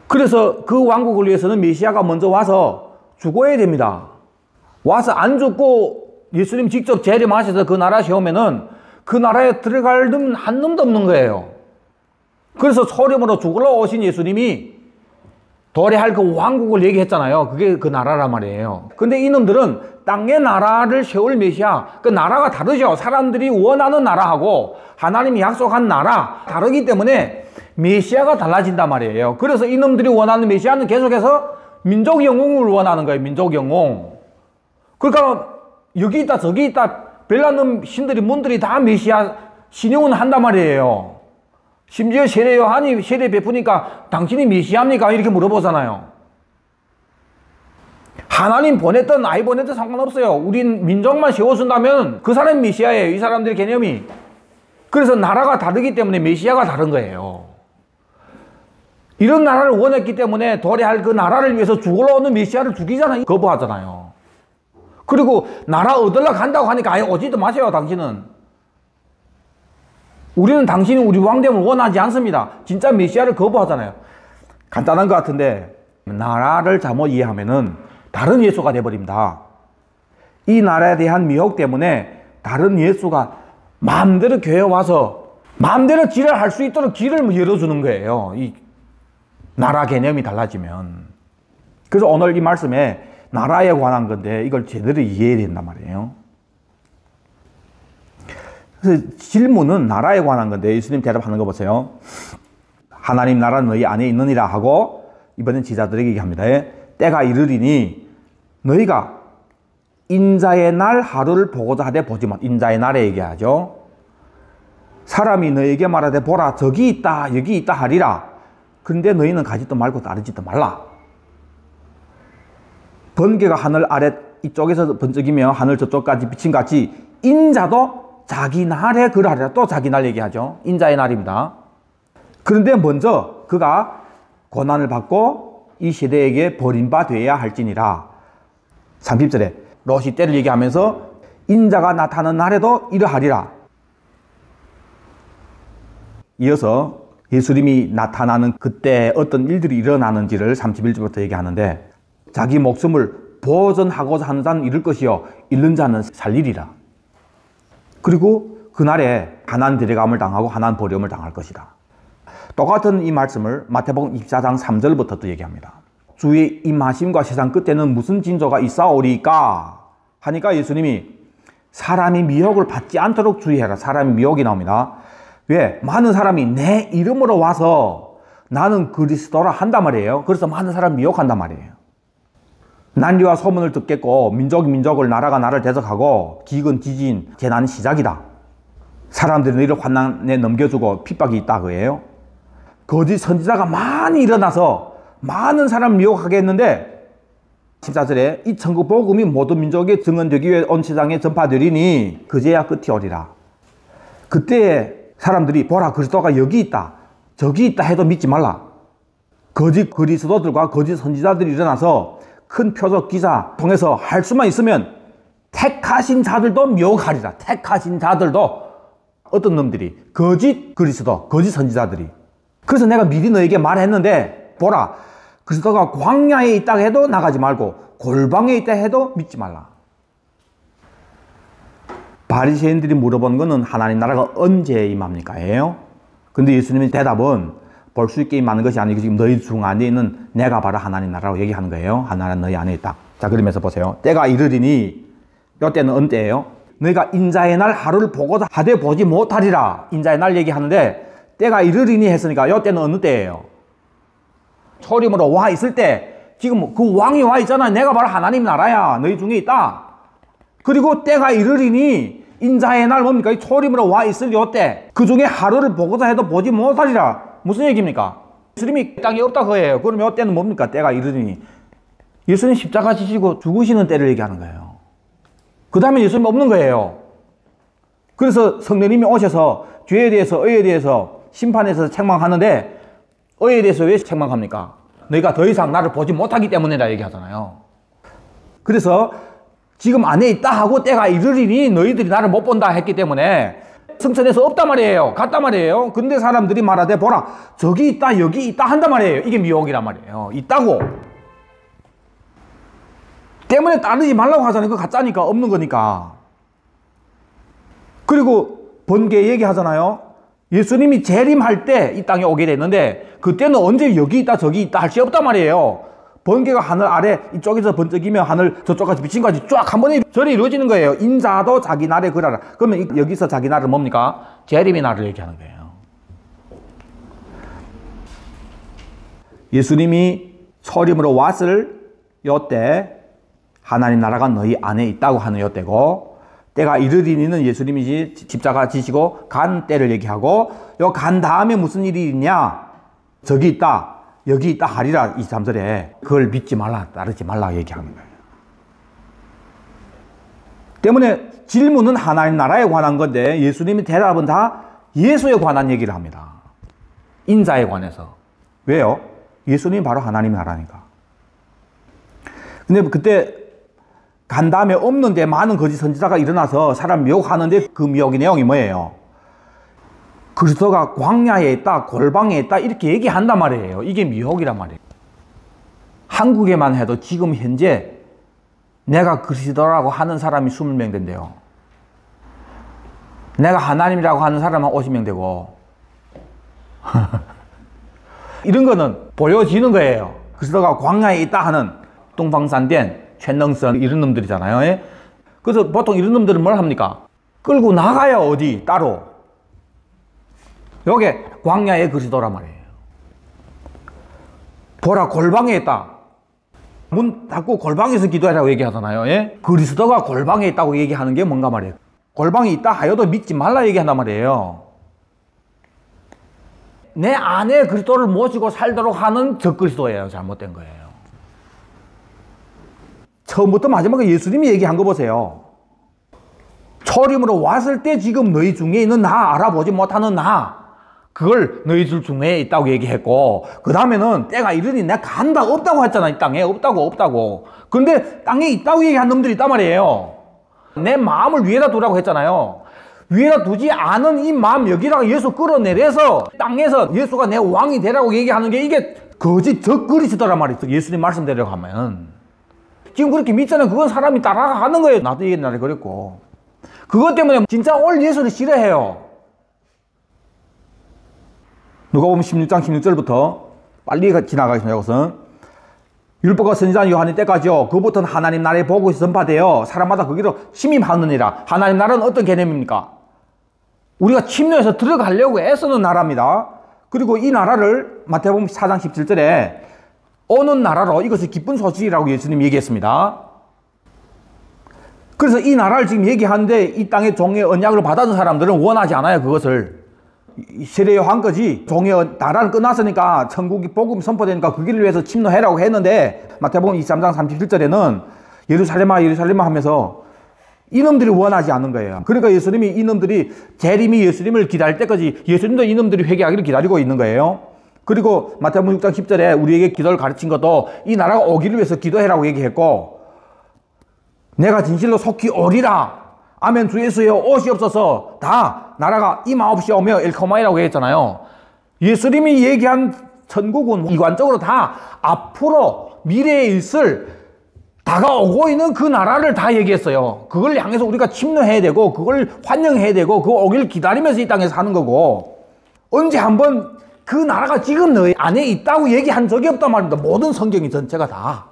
그래서 그 왕국을 위해서는 메시아가 먼저 와서 죽어야 됩니다. 와서 안 죽고 예수님 직접 재림하셔서 그 나라 세우면은 그 나라에 들어갈 놈 한 놈도 없는 거예요. 그래서 소림으로 죽으러 오신 예수님이 도래할 그 왕국을 얘기했잖아요. 그게 그 나라란 말이에요. 근데 이놈들은 땅의 나라를 세울 메시아, 그 나라가 다르죠. 사람들이 원하는 나라하고 하나님이 약속한 나라 다르기 때문에 메시아가 달라진단 말이에요. 그래서 이놈들이 원하는 메시아는 계속해서 민족 영웅을 원하는 거예요. 민족 영웅. 그러니까 여기 있다 저기 있다 별난 신들이 문들이 다 메시아 신용은 한단 말이에요. 심지어 세례 요한이 세례 베푸니까 당신이 메시아입니까? 이렇게 물어보잖아요. 하나님 보냈든 아이 보냈든 상관없어요. 우린 민족만 세워준다면 그 사람이 메시아예요. 이 사람들의 개념이. 그래서 나라가 다르기 때문에 메시아가 다른 거예요. 이런 나라를 원했기 때문에 도래할 그 나라를 위해서 죽으러 오는 메시아를 죽이잖아요. 거부하잖아요. 그리고 나라 얻으려 간다고 하니까 아예 오지도 마세요. 당신은. 우리는 당신이 우리 왕됨을 원하지 않습니다. 진짜 메시아를 거부하잖아요. 간단한 것 같은데 나라를 잘못 이해하면은 다른 예수가 돼버립니다. 이 나라에 대한 미혹 때문에 다른 예수가 마음대로 교회에 와서 마음대로 길을 할 수 있도록 길을 열어주는 거예요. 이 나라 개념이 달라지면. 그래서 오늘 이 말씀에 나라에 관한 건데 이걸 제대로 이해해야 된단 말이에요. 그래서 질문은 나라에 관한 건데 예수님 대답하는 거 보세요. 하나님 나라는 너희 안에 있느니라 하고 이번엔 제자들에게 얘기합니다. 때가 이르리니 너희가 인자의 날 하루를 보고자 하되 보지 마. 인자의 날에 얘기하죠. 사람이 너에게 말하되 보라 저기 있다 여기 있다 하리라. 그런데 너희는 가지도 말고 따르지도 말라. 번개가 하늘 아래 이쪽에서 번쩍이며 하늘 저쪽까지 비침같이 인자도 자기 날에 그러하리라. 또 자기 날 얘기하죠. 인자의 날입니다. 그런데 먼저 그가 고난을 받고 이 시대에게 버림받아야 할지니라. 30절에 롯이 때를 얘기하면서 인자가 나타나는 날에도 이러하리라. 이어서 예수님이 나타나는 그때 어떤 일들이 일어나는지를 31절부터 얘기하는데 자기 목숨을 보존하고자 하는 자는 잃을 것이요 잃는 자는 살리리라. 그리고 그날에 하나는 데려감을 당하고 하나는 버림을 당할 것이다. 똑같은 이 말씀을 마태복음 24장 3절부터 또 얘기합니다. 주의 임하심과 세상 끝에는 무슨 징조가 있사오리까 하니까 예수님이 사람이 미혹을 받지 않도록 주의해라. 사람이 미혹이 나옵니다. 왜? 많은 사람이 내 이름으로 와서 나는 그리스도라 한단 말이에요. 그래서 많은 사람이 미혹한단 말이에요. 난리와 소문을 듣겠고 민족이 민족을 나라가 나라를 대적하고 기근 지진 재난 시작이다. 사람들이 너희를 환난에 넘겨주고 핍박이 있다 그예요. 거짓 선지자가 많이 일어나서 많은 사람을 미혹하게 했는데 14절에 이 천국 복음이 모든 민족에 증언되기 위해 온 세상에 전파되리니 그제야 끝이 오리라. 그때 사람들이 보라 그리스도가 여기 있다 저기 있다 해도 믿지 말라. 거짓 그리스도들과 거짓 선지자들이 일어나서 큰 표적 기사 통해서 할 수만 있으면 택하신 자들도 미혹하리라. 택하신 자들도 어떤 놈들이 거짓 그리스도 거짓 선지자들이. 그래서 내가 미리 너에게 말했는데 보라 그리스도가 광야에 있다 해도 나가지 말고 골방에 있다 해도 믿지 말라. 바리새인들이 물어본 것은 하나님 나라가 언제 임합니까? 예요. 근데 예수님의 대답은 볼 수 있게 임하는 것이 아니고 지금 너희 중 안에 있는 내가 바로 하나님 나라라고 얘기하는 거예요. 하나는 너희 안에 있다. 자 그러면서 보세요. 때가 이르리니 이때는 언 때예요. 너희가 인자의 날 하루를 보고자 하되 보지 못하리라. 인자의 날 얘기하는데 때가 이르리니 했으니까 이때는 어느 때예요? 초림으로 와 있을 때 지금 그 왕이 와 있잖아. 내가 바로 하나님 나라야. 너희 중에 있다. 그리고 때가 이르리니 인자의 날 뭡니까? 초림으로 와 있을 요때 그 중에 하루를 보고자 해도 보지 못하리라. 무슨 얘기입니까? 예수님이 땅에 없다 그예요. 그러면 요때는 뭡니까? 때가 이르리니 예수님 십자가 지시고 죽으시는 때를 얘기하는 거예요. 그 다음에 예수님 없는 거예요. 그래서 성령님이 오셔서 죄에 대해서 의에 대해서 심판에서 책망하는데 의에 대해서 왜 책망합니까? 너희가 더 이상 나를 보지 못하기 때문이라 얘기하잖아요. 그래서 지금 안에 있다 하고 때가 이르리니 너희들이 나를 못 본다 했기 때문에 성천에서 없단 말이에요. 갔단 말이에요. 근데 사람들이 말하되 보라 저기 있다 여기 있다 한단 말이에요. 이게 미혹이란 말이에요. 있다고. 때문에 따르지 말라고 하잖아요. 그거 가짜니까 없는 거니까. 그리고 번개 얘기하잖아요. 예수님이 재림할 때 이 땅에 오게 됐는데 그때는 언제 여기 있다 저기 있다 할 수 없단 말이에요. 번개가 하늘 아래 이쪽에서 번쩍이며 하늘 저쪽까지 비친 것까지 쫙 한 번에 절이 이루어지는 거예요. 인자도 자기 날에 그러라. 그러면 여기서 자기 날은 뭡니까? 재림의 날을 얘기하는 거예요. 예수님이 초림으로 왔을 요때 하나님 나라가 너희 안에 있다고 하는 요때고 때가 이르리니는 예수님이 십자가 지시고 간 때를 얘기하고 요 간 다음에 무슨 일이 있냐? 저기 있다. 여기 있다 하리라 23절에 그걸 믿지 말라 따르지 말라 얘기하는 거예요. 때문에 질문은 하나님 나라에 관한 건데 예수님의 대답은 다 예수에 관한 얘기를 합니다. 인자에 관해서. 왜요? 예수님이 바로 하나님 나라니까. 근데 그때 간 다음에 없는데 많은 거짓 선지자가 일어나서 사람 미혹하는데 그 미혹의 내용이 뭐예요? 그리스도가 광야에 있다, 골방에 있다 이렇게 얘기한단 말이에요. 이게 미혹이란 말이에요. 한국에만 해도 지금 현재 내가 그리스도라고 하는 사람이 20명 된대요. 내가 하나님이라고 하는 사람은 50명 되고 이런 거는 보여지는 거예요. 그리스도가 광야에 있다 하는 동방산된 최능선 이런 놈들이잖아요. 예? 그래서 보통 이런 놈들은 뭘 합니까? 끌고 나가요. 어디 따로. 요게 광야의 그리스도란 말이에요. 보라 골방에 있다. 문 닫고 골방에서 기도하라고 얘기하잖아요. 예? 그리스도가 골방에 있다고 얘기하는 게 뭔가 말이에요. 골방에 있다 하여도 믿지 말라 얘기한단 말이에요. 내 안에 그리스도를 모시고 살도록 하는 적그리스도예요. 잘못된 거예요. 처음부터 마지막에 예수님이 얘기한 거 보세요. 초림으로 왔을 때 지금 너희 중에 있는 나, 알아보지 못하는 나, 그걸 너희들 중에 있다고 얘기했고, 그 다음에는 때가 이르니 내가 간다, 없다고 했잖아. 이 땅에 없다고. 그런데 땅에 있다고 얘기한 놈들이 있단 말이에요. 내 마음을 위에다 두라고 했잖아요. 위에다 두지 않은 이 마음 여기다가 예수 끌어내려서 땅에서 예수가 내 왕이 되라고 얘기하는 게 이게 거짓 적그리스도란 말이죠. 예수님 말씀대로 하면. 지금 그렇게 믿잖아요. 그건 사람이 따라가는 거예요. 나도 옛날에 그랬고. 그것 때문에 진짜 올 예수를 싫어해요. 누가복음 16장 16절부터 빨리 지나가겠습니다. 이것은 율법과 선지자 요한의 때까지요. 그부터는 하나님 나라의 복음이 전파되어 사람마다 거기로 침입하느니라. 하나님 나라는 어떤 개념입니까? 우리가 침노해서 들어가려고 애쓰는 나라입니다. 그리고 이 나라를 마태복음 4장 17절에 오는 나라로 이것이 기쁜 소식이라고 예수님이 얘기했습니다. 그래서 이 나라를 지금 얘기하는데 이 땅의 종의 언약을 받아준 사람들은 원하지 않아요. 그것을. 세례 요한까지 종의 나라는 끝났으니까 천국이 복음이 선포되니까 그 길을 위해서 침노해라고 했는데 마태복음 23장 37절에는 예루살렘아 하면서 이놈들이 원하지 않는 거예요. 그러니까 예수님이 이놈들이 재림이 예수님을 기다릴 때까지 예수님도 이놈들이 회개하기를 기다리고 있는 거예요. 그리고 마태복음 6장 10절에 우리에게 기도를 가르친 것도 이 나라가 오기를 위해서 기도해라고 얘기했고, 내가 진실로 속히 오리라. 아멘 주 예수여 오시옵소서. 다 나라가 임하옵시오며 엘코마이라고 했잖아요. 예수님이 얘기한 천국은 이관적으로 다 앞으로 미래에 있을 다가오고 있는 그 나라를 다 얘기했어요. 그걸 향해서 우리가 침노해야 되고 그걸 환영해야 되고 그 오길 기다리면서 이 땅에서 사는 거고, 언제 한번 그 나라가 지금 너희 안에 있다고 얘기한 적이 없단 말입니다. 모든 성경이 전체가 다.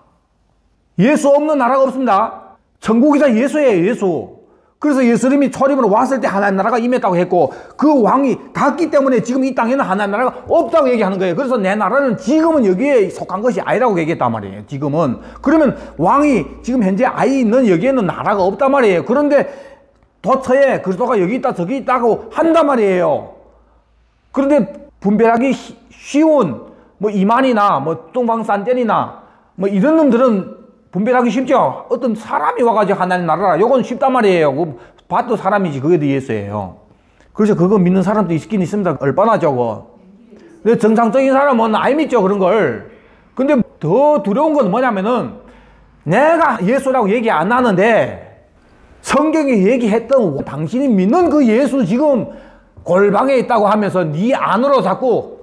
예수 없는 나라가 없습니다. 천국이다 예수예요. 예수. 그래서 예수님이 초림으로 왔을 때 하나님 나라가 임했다고 했고, 그 왕이 닿기 때문에 지금 이 땅에는 하나님 나라가 없다고 얘기하는 거예요. 그래서 내 나라는 지금은 여기에 속한 것이 아니라고 얘기했단 말이에요. 지금은. 그러면 왕이 지금 현재 아이 있는 여기에는 나라가 없단 말이에요. 그런데 도처에 그리스도가 여기 있다 저기 있다고 한단 말이에요. 그런데 분별하기 쉬운 뭐 이만이나 뭐 동방산전이나 뭐 이런 놈들은 분별하기 쉽죠. 어떤 사람이 와가지고 하나님 나라라. 요건 쉽단 말이에요. 봐도 사람이지. 그게 더 예수예요. 그래서 그거 믿는 사람도 있긴 있습니다. 얼마나 적어. 근데 정상적인 사람은 안 믿죠. 그런 걸. 근데 더 두려운 건 뭐냐면은 내가 예수라고 얘기 안 하는데 성경이 얘기했던 당신이 믿는 그 예수 지금 골방에 있다고 하면서 네 안으로 자꾸,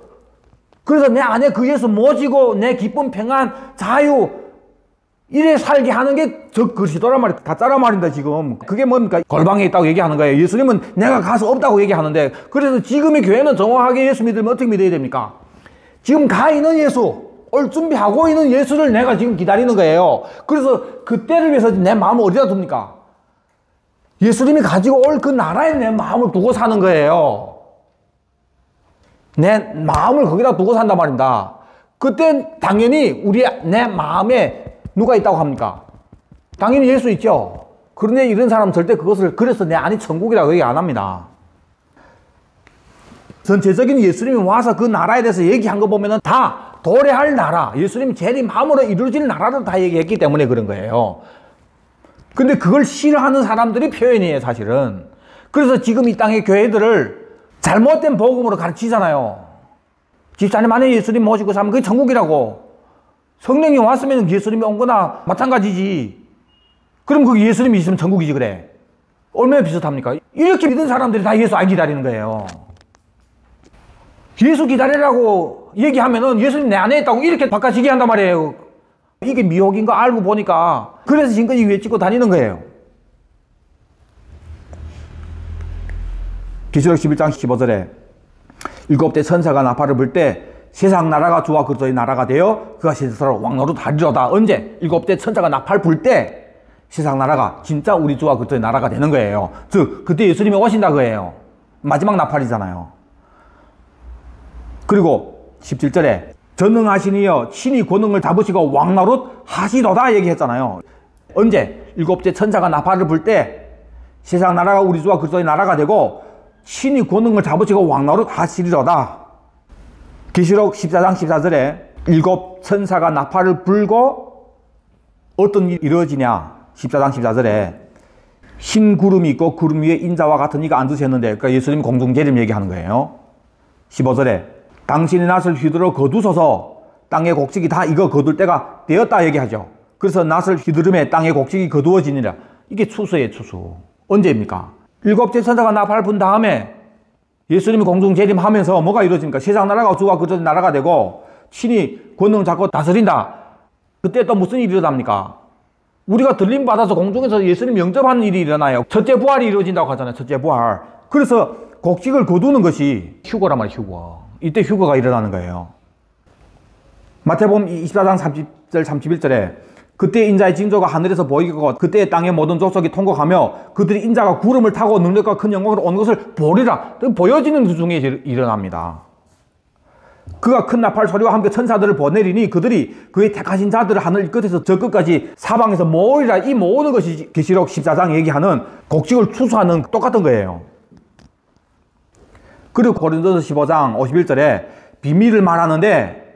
그래서 내 안에 그 예수 모시고 내 기쁨, 평안, 자유 이래 살게 하는 게 적그리스도란 말이야. 가짜란 말입니다. 지금 그게 뭡니까? 골방에 있다고 얘기하는 거예요. 예수님은 내가 가서 없다고 얘기하는데, 그래서 지금의 교회는 정확하게 예수 믿으면 어떻게 믿어야 됩니까? 지금 가 있는 예수, 올 준비하고 있는 예수를 내가 지금 기다리는 거예요. 그래서 그때를 위해서 내 마음을 어디다 둡니까? 예수님이 가지고 올 그 나라에 내 마음을 두고 사는 거예요. 내 마음을 거기다 두고 산단 말입니다. 그때 당연히 내 마음에 누가 있다고 합니까? 당연히 예수 있죠. 그런데 이런 사람은 절대 그것을 그래서 내 안이 천국이라고 얘기 안 합니다. 전체적인 예수님이 와서 그 나라에 대해서 얘기한 거 보면은 다 도래할 나라, 예수님 재림함으로 이루어질 나라를 다 얘기했기 때문에 그런 거예요. 근데 그걸 싫어하는 사람들이 표현이에요, 사실은. 그래서 지금 이 땅의 교회들을 잘못된 복음으로 가르치잖아요. 집사님 안에 예수님 모시고 살면 그게 천국이라고. 성령이 왔으면 예수님이 온 거나 마찬가지지. 그럼 그 예수님이 있으면 천국이지 그래. 얼마나 비슷합니까? 이렇게 믿은 사람들이 다 예수 안 기다리는 거예요. 예수 기다리라고 얘기하면은 예수님 내 안에 있다고 이렇게 바꿔지게 한단 말이에요. 이게 미혹인 거 알고 보니까 그래서 지금까지 외치고 다니는 거예요. 계시록 11장 15절에 7대 천사가 나팔을 불 때 세상 나라가 주와 그리스도의 나라가 되어 그가 세상으로 왕노릇 하리로다. 언제? 7대 천사가 나팔 불 때 세상 나라가 진짜 우리 주와 그리스도의 나라가 되는 거예요. 즉 그때 예수님이 오신다 그예요. 마지막 나팔이잖아요. 그리고 17절에 전능하시니여 친히 권능을 잡으시고 왕노릇 하시도다 얘기했잖아요. 언제? 7대 천사가 나팔을 불 때 세상 나라가 우리 주와 그리스도의 나라가 되고 친히 권능을 잡으시고 왕노릇 하시리로다. 계시록 14장 14절에 7 천사가 나팔을 불고 어떤 일이 이루어지냐. 14장 14절에 흰 구름이 있고 구름 위에 인자와 같은 이가 앉으셨는데, 그러니까 예수님 공중재림 얘기하는 거예요. 15절에 당신의 낫을 휘두르 거두소서 땅의 곡식이 다 이거 거둘 때가 되었다 얘기하죠. 그래서 낫을 휘두르매 땅의 곡식이 거두어지니라. 이게 추수예요, 추수. 언제입니까? 7째 천사가 나팔 분 다음에 예수님이 공중재림하면서 뭐가 이루어집니까? 세상 나라가 주와 그리스도의 나라가 되고 친히 권능 잡고 다스린다. 그때 또 무슨 일이 일어납니까? 우리가 들림 받아서 공중에서 예수님 영접하는 일이 일어나요. 첫째 부활이 이루어진다고 하잖아요. 첫째 부활. 그래서 곡식을 거두는 것이 휴거란 말이에요. 휴거. 이때 휴거가 일어나는 거예요. 마태복음 24장 30절 31절에 그때 인자의 징조가 하늘에서 보이고 그때 땅의 모든 족속이 통곡하며 그들이 인자가 구름을 타고 능력과 큰 영광으로 온 것을 보리라. 보여지는 중에 일어납니다. 그가 큰 나팔 소리와 함께 천사들을 보내리니 그들이 그의 택하신 자들을 하늘 끝에서 저 끝까지 사방에서 모으리라. 이 모으는 것이 계시록 14장 얘기하는 곡식을 추수하는 똑같은 거예요. 그리고 고린도서 15장 51절에 비밀을 말하는데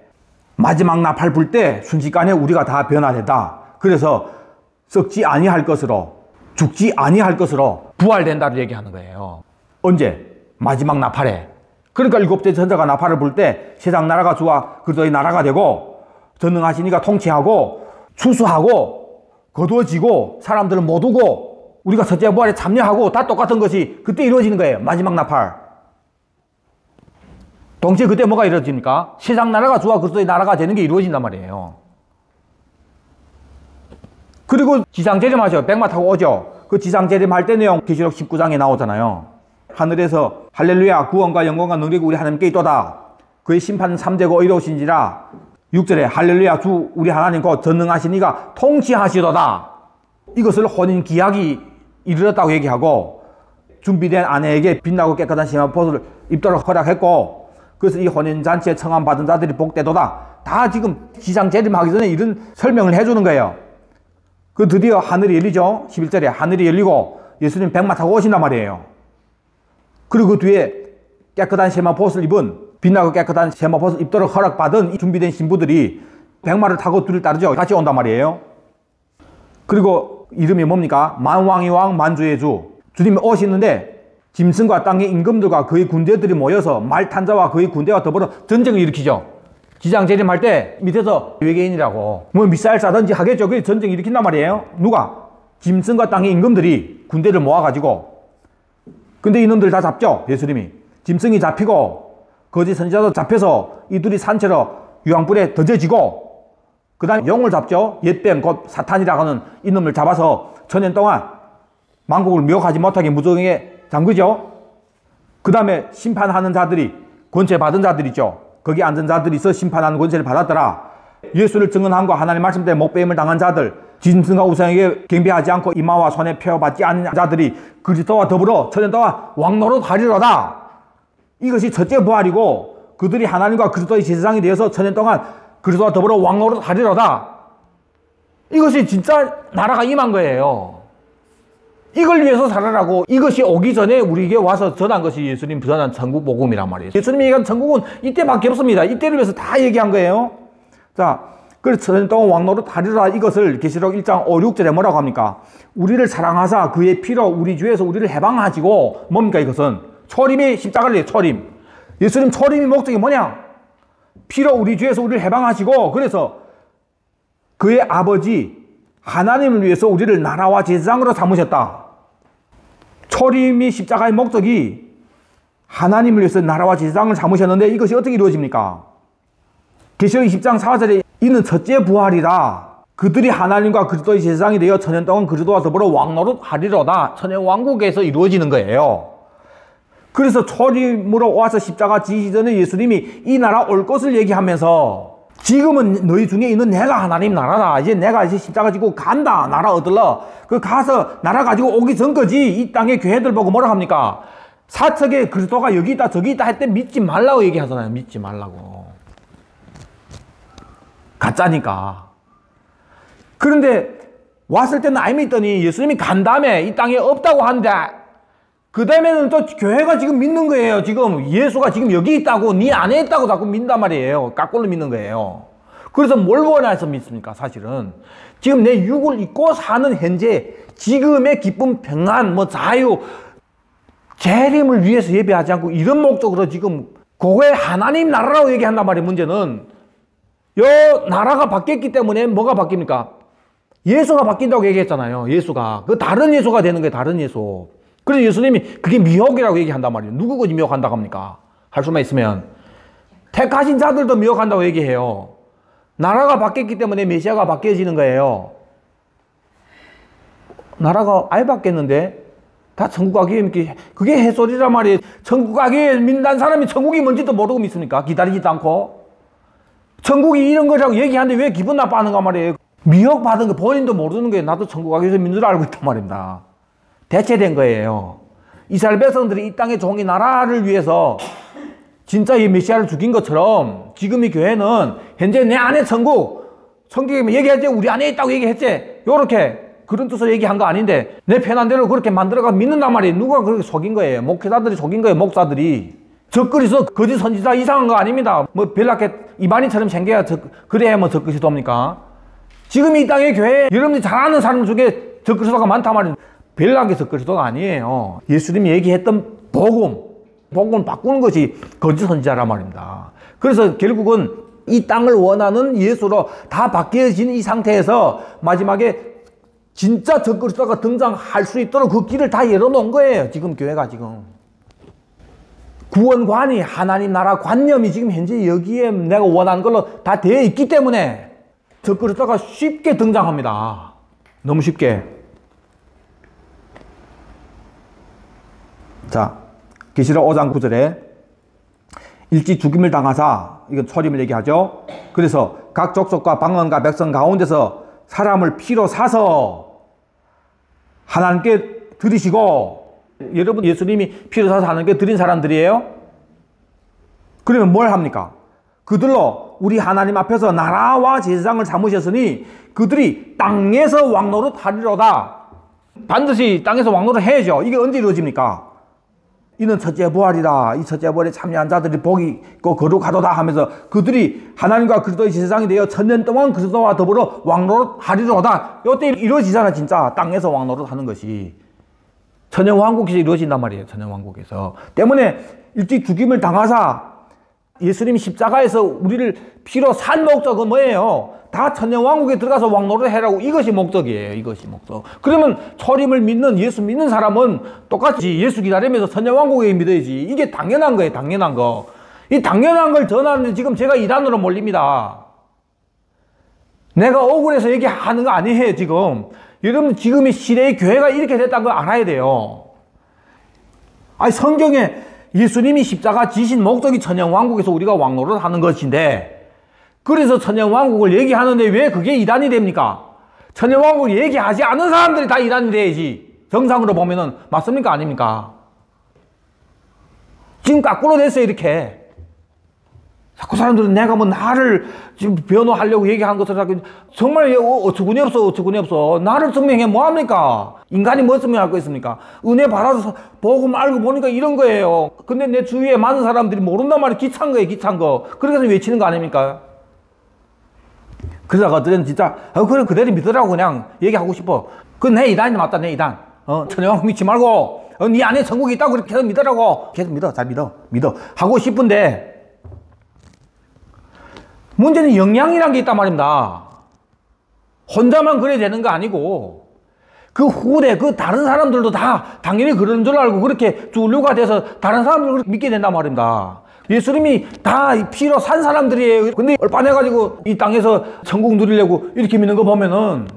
마지막 나팔 불 때 순식간에 우리가 다 변화된다. 그래서 썩지 아니할 것으로 죽지 아니할 것으로 부활된다를 얘기하는 거예요. 언제? 마지막 나팔에. 그러니까 7째 천사가 나팔을 불 때 세상 나라가 주와 그리스도의 나라가 되고 전능하신 이가 통치하고 추수하고 거두어지고 사람들을 못 오고 우리가 첫째 부활에 참여하고 다 똑같은 것이 그때 이루어지는 거예요. 마지막 나팔. 동시에 그때 뭐가 이루어집니까? 세상 나라가 주와 그리스도의 나라가 되는 게 이루어진단 말이에요. 그리고 지상재림하죠. 백마 타고 오죠. 그 지상재림할 때 내용 계시록 19장에 나오잖아요. 하늘에서 할렐루야 구원과 영광과 능력이 우리 하나님께 있도다. 그의 심판은 참되고 의로우신지라. 6절에 할렐루야 주 우리 하나님 곧 전능하신 이가 통치하시도다. 이것을 혼인 기약이 이르렀다고 얘기하고 준비된 아내에게 빛나고 깨끗한 심화포를 입도록 허락했고 그래서 이 혼인잔치에 청함 받은 자들이 복되도다. 다 지금 지상재림하기 전에 이런 설명을 해주는 거예요. 그 드디어 하늘이 열리죠. 11절에 하늘이 열리고 예수님 백마 타고 오신단 말이에요. 그리고 그 뒤에 깨끗한 세마포옷을 입은 빛나고 깨끗한 세마포옷을 입도록 허락받은 준비된 신부들이 백마를 타고 둘을 따르죠. 같이 온단 말이에요. 그리고 이름이 뭡니까? 만왕의 왕 만주의 주. 주님이 오시는데 짐승과 땅의 임금들과 그의 군대들이 모여서 말탄자와 그의 군대와 더불어 전쟁을 일으키죠. 지상재림할 때 밑에서 외계인이라고 뭐 미사일 쏴든지 하겠죠. 그게 전쟁을 일으킨단 말이에요. 누가? 짐승과 땅의 임금들이 군대를 모아가지고. 근데 이놈들 다 잡죠. 예수님이. 짐승이 잡히고 거짓 선지자도 잡혀서 이들이 산채로 유황불에 던져지고 그 다음에 용을 잡죠. 옛뱀 곧 사탄이라고 하는 이놈을 잡아서 천년 동안 만국을 미혹하지 못하게 무정에 잠그죠. 그 다음에 심판하는 자들이 권세 받은 자들 있죠. 거기 앉은 자들이 있어 심판하는 권세를 받았더라. 예수를 증언함과 하나님 말씀 때문에 목배임을 당한 자들, 짐승과 우상에게 경배하지 않고 이마와 손에 표받지 않는 자들이 그리스도와 더불어 천년 동안 왕노릇 하리로다. 이것이 첫째 부활이고 그들이 하나님과 그리스도의 제사장이 되어서 천년 동안 그리스도와 더불어 왕노릇 하리로다. 이것이 진짜 나라가 임한 거예요. 이걸 위해서 살아라고 이것이 오기 전에 우리에게 와서 전한 것이 예수님 전한 천국 복음이란 말이에요. 예수님이 얘기한 천국은 이때밖에 없습니다. 이때를 위해서 다 얘기한 거예요. 자, 그래서 천년 동안 왕노릇 하리라. 이것을 계시록 1장 5, 6절에 뭐라고 합니까? 우리를 사랑하사 그의 피로 우리 주에서 우리를 해방하시고 뭡니까 이것은? 초림의 십자가를 해요. 초림. 예수님 초림의 목적이 뭐냐? 피로 우리 죄에서 우리를 해방하시고, 그래서 그의 아버지 하나님을 위해서 우리를 나라와 제사장으로 삼으셨다. 초림이 십자가의 목적이 하나님을 위해서 나라와 제사장을 삼으셨는데 이것이 어떻게 이루어집니까? 계시록 20장 4절에 이는 첫째 부활이라. 그들이 하나님과 그리스도의 제사장이 되어 천년 동안 그리스도와 더불어 왕노릇 하리로다. 천년 왕국에서 이루어지는 거예요. 그래서 초림으로 와서 십자가 지시기 전에 예수님이 이 나라 올 것을 얘기하면서 지금은 너희 중에 있는 내가 하나님 나라다. 이제 내가 이제 십자가 지고 간다. 나라 얻으러. 그 가서 나라 가지고 오기 전까지 이 땅의 교회들 보고 뭐라 합니까? 사척에 그리스도가 여기 있다 저기 있다 할 때 믿지 말라고 얘기하잖아요. 믿지 말라고. 가짜니까. 그런데 왔을 때는 안 믿더니 예수님이 간 다음에 이 땅에 없다고 하는데 그 다음에는 또 교회가 지금 믿는 거예요. 지금 예수가 지금 여기 있다고 네 안에 있다고 자꾸 믿는단 말이에요. 까꼴로 믿는 거예요. 그래서 뭘 원해서 믿습니까? 사실은 지금 내 육을 입고 사는 현재 지금의 기쁨, 평안, 자유, 재림을 위해서 예배하지 않고 이런 목적으로 지금 그거에 하나님 나라라고 얘기한단 말이에요. 문제는 요 나라가 바뀌었기 때문에 뭐가 바뀝니까? 예수가 바뀐다고 얘기했잖아요. 예수가 그 다른 예수가 되는 거예요. 다른 예수. 그래서 예수님이 그게 미혹이라고 얘기한단 말이에요. 누구 미혹한다고 합니까? 할 수만 있으면 택하신 자들도 미혹한다고 얘기해요. 나라가 바뀌었기 때문에 메시아가 바뀌어지는 거예요. 나라가 아예 바뀌었는데 다 천국 가기 위해 그게 해소리란 말이에요. 천국 가기 위해 믿는 사람이 천국이 뭔지도 모르고 믿습니까? 기다리지도 않고. 천국이 이런 거라고 얘기하는데 왜 기분 나빠하는가 말이에요. 미혹받은 거 본인도 모르는 거예요. 나도 천국 가기 위해서 믿는 줄 알고 있단 말입니다. 대체된 거예요. 이스라엘 백성들이 이 땅의 종이 나라를 위해서 진짜 이 메시아를 죽인 것처럼 지금 이 교회는 현재 내 안에 천국, 성경에 얘기했지 우리 안에 있다고 얘기했지 요렇게 그런 뜻으로 얘기한 거 아닌데 내 편한 대로 그렇게 만들어가 믿는단 말이에요. 누가 그렇게 속인 거예요? 목회자들이 속인 거예요. 목사들이. 적그리스도 거짓 선지자 이상한 거 아닙니다. 벨라켓 이만희처럼 생겨야 그래야 적그리스도입니까? 지금 이 땅의 교회에 여러분들이 잘 아는 사람 중에 적그리스도가 많단 말이에요. 벨라켓 적그리스도가 아니에요. 예수님이 얘기했던 복음을 바꾸는 것이 거짓 선지자란 말입니다. 그래서 결국은 이 땅을 원하는 예수로 다 바뀌어진 이 상태에서 마지막에 진짜 적그리스도가 등장할 수 있도록 그 길을 다 열어놓은 거예요. 지금 교회가 지금. 구원관이 하나님 나라 관념이 지금 현재 여기에 내가 원하는 걸로 다 되어 있기 때문에 적그리스도가 쉽게 등장합니다. 너무 쉽게. 자, 계시록 5장 9절에 일찍 죽임을 당하사, 이건 초림을 얘기하죠. 그래서 각 족속과 방언과 백성 가운데서 사람을 피로 사서 하나님께 드리시고, 여러분 예수님이 피로 사서 하나님께 드린 사람들이에요? 그러면 뭘 합니까? 그들로 우리 하나님 앞에서 나라와 제사장을 삼으셨으니 그들이 땅에서 왕노릇 하리로다. 반드시 땅에서 왕노릇 해야죠. 이게 언제 이루어집니까? 이는 첫째 부활이다. 이 첫째 부활에 참여한 자들이 복이 있고 거룩하도다 하면서 그들이 하나님과 그리스도의 제사장이 되어 천년 동안 그리스도와 더불어 왕노릇 하리로다. 이때 이루어지잖아. 진짜 땅에서 왕노릇 하는 것이 천년 왕국에서 이루어진단 말이에요. 천년 왕국에서. 때문에 일찍 죽임을 당하사 예수님이 십자가에서 우리를 피로 산 목적은 뭐예요? 다 천년 왕국에 들어가서 왕노릇 해라고. 이것이 목적이에요. 이것이 목적. 그러면 초림을 믿는 예수 믿는 사람은 똑같이 예수 기다리면서 천년 왕국에 믿어야지. 이게 당연한 거예요. 당연한 거. 이 당연한 걸 전하는데 지금 제가 이단으로 몰립니다. 내가 억울해서 얘기하는 거 아니에요. 지금 여러분 지금 이 시대의 교회가 이렇게 됐다는 걸 알아야 돼요. 아니 성경에 예수님이 십자가 지신 목적이 천년 왕국에서 우리가 왕노릇 하는 것인데, 그래서 천년 왕국을 얘기하는데 왜 그게 이단이 됩니까? 천년 왕국을 얘기하지 않은 사람들이 다 이단이 돼야지. 정상으로 보면은 맞습니까? 아닙니까? 지금 거꾸로 됐어요. 이렇게 자꾸 사람들은 내가 나를 지금 변호하려고 얘기한 것을 정말 어처구니 없어. 나를 증명해 뭐합니까? 인간이 뭐 증명할 거 있습니까? 은혜 받아서 복음 알고 보니까 이런 거예요. 근데 내 주위에 많은 사람들이 모른단 말이에요. 귀찮은 거예요. 귀찮은 거. 그래서 외치는 거 아닙니까? 그래서 그들은 진짜 그래 그대로 믿으라고 그냥 얘기하고 싶어. 그건 내 이단이 맞다. 내 이단. 천연왕국 믿지 말고 네 안에 천국이 있다고 그렇게 계속 믿으라고. 계속 믿어. 잘 믿어 하고 싶은데 문제는 영향이란 게 있단 말입니다. 혼자만 그래야 되는 거 아니고 그 후대, 그 다른 사람들도 다 당연히 그런 줄 알고 그렇게 주류가 돼서 다른 사람들을 믿게 된단 말입니다. 예수님이 다 피로 산 사람들이에요. 근데 얼빠내가지고 이 땅에서 천국 누리려고 이렇게 믿는 거 보면은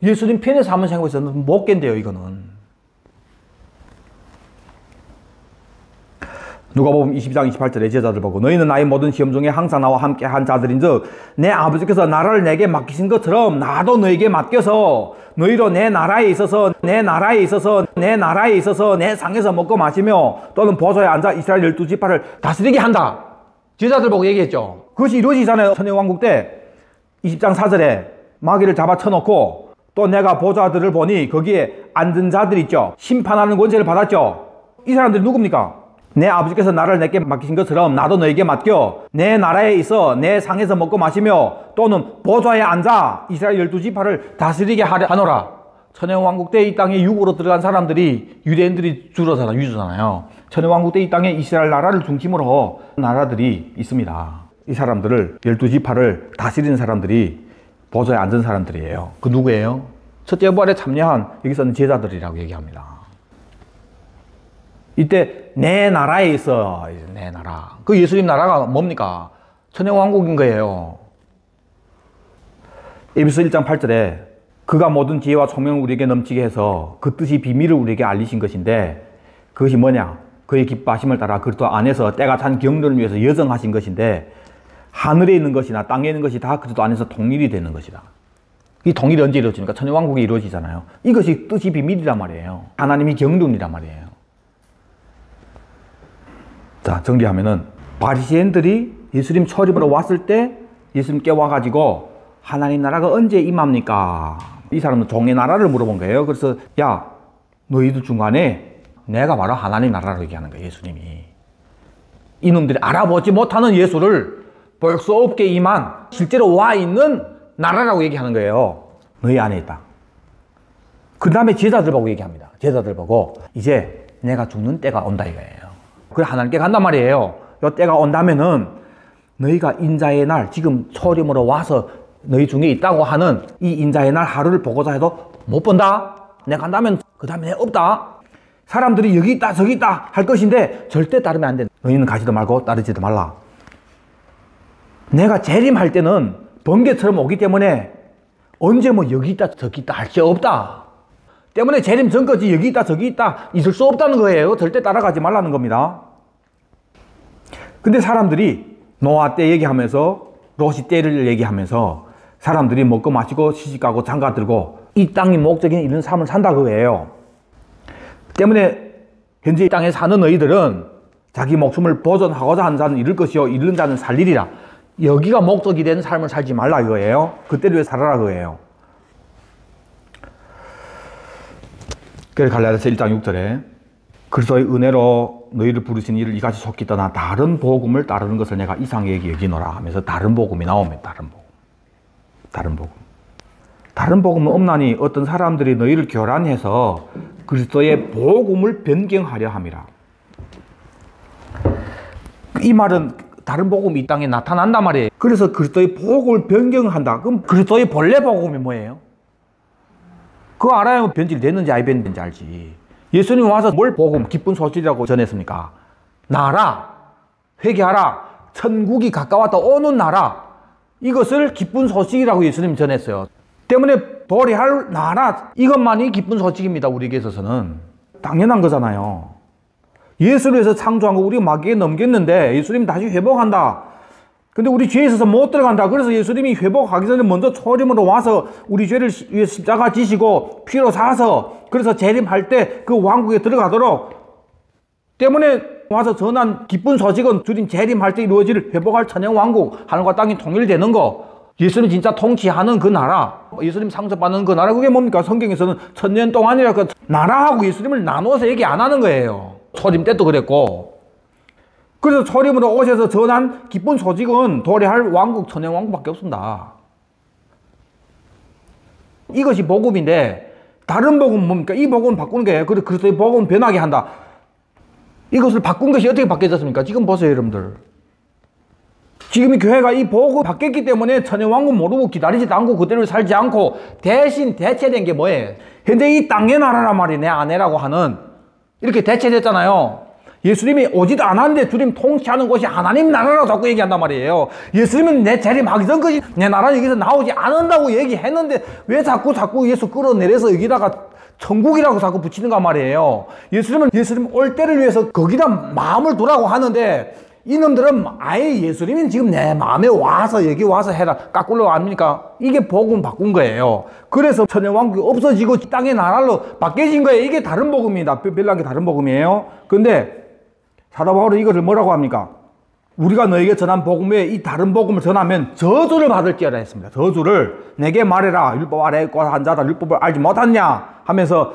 예수님 편에서 한번 생각해 보세요. 못 깬대요, 이거는. 누가복음 22장 28절에 제자들 보고 너희는 나의 모든 시험 중에 항상 나와 함께 한 자들인즉 내 아버지께서 나라를 내게 맡기신 것처럼 나도 너에게 맡겨서 너희로 내 나라에 있어서 내 상에서 먹고 마시며 또는 보좌에 앉아 이스라엘 12지파를 다스리게 한다. 제자들 보고 얘기했죠. 그것이 이루어지잖아요. 천년왕국 때 20장 4절에 마귀를 잡아 쳐놓고 또 내가 보좌들을 보니 거기에 앉은 자들 있죠. 심판하는 권세를 받았죠. 이 사람들이 누굽니까? 내 아버지께서 나를 내게 맡기신 것처럼 나도 너에게 맡겨 내 나라에 있어 내 상에서 먹고 마시며 또는 보좌에 앉아 이스라엘 12지파를 다스리게 하노라. 천년왕국 때 이 땅에 육으로 들어간 사람들이 유대인들이 유주잖아요. 천년왕국 때 이 땅에 이스라엘 나라를 중심으로 나라들이 있습니다. 이 사람들을 12지파를 다스리는 사람들이 보좌에 앉은 사람들이에요. 그 누구예요? 첫째 부활에 참여한 여기서는 제자들이라고 얘기합니다. 이때 내 나라에 있어. 내 나라. 그 예수님 나라가 뭡니까? 천년왕국인 거예요. 에베소 1장 8절에 그가 모든 지혜와 총명을 우리에게 넘치게 해서 그 뜻이 비밀을 우리에게 알리신 것인데 그것이 뭐냐? 그의 기뻐하심을 따라 그리스도 안에서 때가 찬 경륜을 위해서 여정하신 것인데 하늘에 있는 것이나 땅에 있는 것이 다 그리스도 안에서 통일이 되는 것이다. 이 통일이 언제 이루어집니까? 천년왕국이 이루어지잖아요. 이것이 뜻이 비밀이란 말이에요. 하나님이 경륜이란 말이에요. 자, 정리하면은 바리새인들이 예수님 초림으로 왔을 때 예수님께 와가지고 하나님 나라가 언제 임합니까? 이 사람은 종의 나라를 물어본 거예요. 그래서 야, 너희들 중간에 내가 바로 하나님 나라라고 얘기하는 거예요. 예수님이. 이놈들이 알아보지 못하는 예수를 볼 수 없게 임한 실제로 와 있는 나라라고 얘기하는 거예요. 너희 안에 있다. 그 다음에 제자들 보고 얘기합니다. 제자들 보고 이제 내가 죽는 때가 온다 이거예요. 그래 하나님께 간단 말이에요. 이 때가 온다면은 너희가 인자의 날 지금 초림으로 와서 너희 중에 있다고 하는 이 인자의 날 하루를 보고자 해도 못 본다. 내가 간다면 그 다음에 없다. 사람들이 여기 있다 저기 있다 할 것인데 절대 따르면 안 돼. 너희는 가지도 말고 따르지도 말라. 내가 재림할 때는 번개처럼 오기 때문에 언제 뭐 여기 있다 저기 있다 할 게 없다. 때문에 재림 전까지 여기 있다 저기 있다 있을 수 없다는 거예요. 절대 따라가지 말라는 겁니다. 근데 사람들이 노아 때 얘기하면서 롯이 때를 얘기하면서 사람들이 먹고 마시고 시집가고 장가들고 이 땅이 목적인 이런 삶을 산다 그거예요. 때문에 현재 이 땅에 사는 너희들은 자기 목숨을 보존하고자 하는 자는 잃을 것이요 잃는 자는 살리리라. 여기가 목적이 된 삶을 살지 말라 이거예요. 그때를 위해 살아라 그거예요. 그래서 갈라디아서 1장 6절에 그리스도의 은혜로 너희를 부르신 이를 이같이 속히 떠나 다른 복음을 따르는 것을 내가 이상히 여기노라 하면서 다른 복음이 나옵니다. 다른 복음. 다른 복음은 없나니 어떤 사람들이 너희를 교란해서 그리스도의 복음을 변경하려 함이라. 이 말은 다른 복음이 이 땅에 나타난단 말이에요. 그래서 그리스도의 복음을 변경한다. 그럼 그리스도의 본래 복음이 뭐예요? 그거 알아야 변질됐는지 안 변질됐는지 알지. 예수님 와서 뭘 복음, 기쁜 소식이라고 전했습니까? 나라, 회개하라, 천국이 가까웠다 오는 나라. 이것을 기쁜 소식이라고 예수님 전했어요. 때문에 도래할 나라, 이것만이 기쁜 소식입니다. 우리에게 있어서는. 당연한 거잖아요. 예수를 위해서 창조한 거 우리가 마귀에 넘겼는데 예수님이 다시 회복한다. 근데 우리 죄에 있어서 못 들어간다. 그래서 예수님이 회복하기 전에 먼저 초림으로 와서 우리 죄를 위해 십자가 지시고 피로 사서 그래서 재림할 때 그 왕국에 들어가도록 때문에 와서 전한 기쁜 소식은 주님 재림할 때 이루어질 회복할 천년 왕국, 하늘과 땅이 통일되는 거, 예수님 진짜 통치하는 그 나라, 예수님 상속받는 그 나라, 그게 뭡니까? 성경에서는 천년 동안이라 그 나라하고 예수님을 나눠서 얘기 안 하는 거예요. 초림 때도 그랬고. 그래서 초림으로 오셔서 전한 기쁜 소식은 도래할 왕국, 천년 왕국밖에 없습니다. 이것이 복음인데 다른 복음은 뭡니까? 이 복음을 바꾸는 거예요. 그래서 그리스도의 복음을 변하게 한다. 이것을 바꾼 것이 어떻게 바뀌어졌습니까? 지금 보세요, 여러분들. 지금 이 교회가 이 복음 바뀌었기 때문에 천연왕국 모르고 기다리지도 않고 그대로 살지 않고 대신 대체된 게 뭐예요? 현재 이 땅의 나라란 말이 내 아내라고 하는 이렇게 대체됐잖아요. 예수님이 오지도 않았는데 주님 통치하는 곳이 하나님 나라라고 자꾸 얘기한단 말이에요. 예수님은 내 재림하기 전까지 내 나라는 여기서 나오지 않는다고 얘기했는데 왜 자꾸 예수 끌어내려서 여기다가 천국이라고 자꾸 붙이는가 말이에요. 예수님 올 때를 위해서 거기다 마음을 두라고 하는데 이놈들은 아예 예수님이 지금 내 마음에 와서 여기 와서 해라 까꿀로 아닙니까? 이게 복음 바꾼 거예요. 그래서 천연왕국이 없어지고 땅의 나라로 바뀌어진 거예요. 이게 다른 복음입니다. 별난 게 다른 복음이에요. 근데 사도 바울은 이거를 뭐라고 합니까? 우리가 너에게 전한 복음 외에 이 다른 복음을 전하면 저주를 받을지어라 했습니다. 저주를 내게 말해라. 율법 아래에 한 자다. 율법을 알지 못하냐 하면서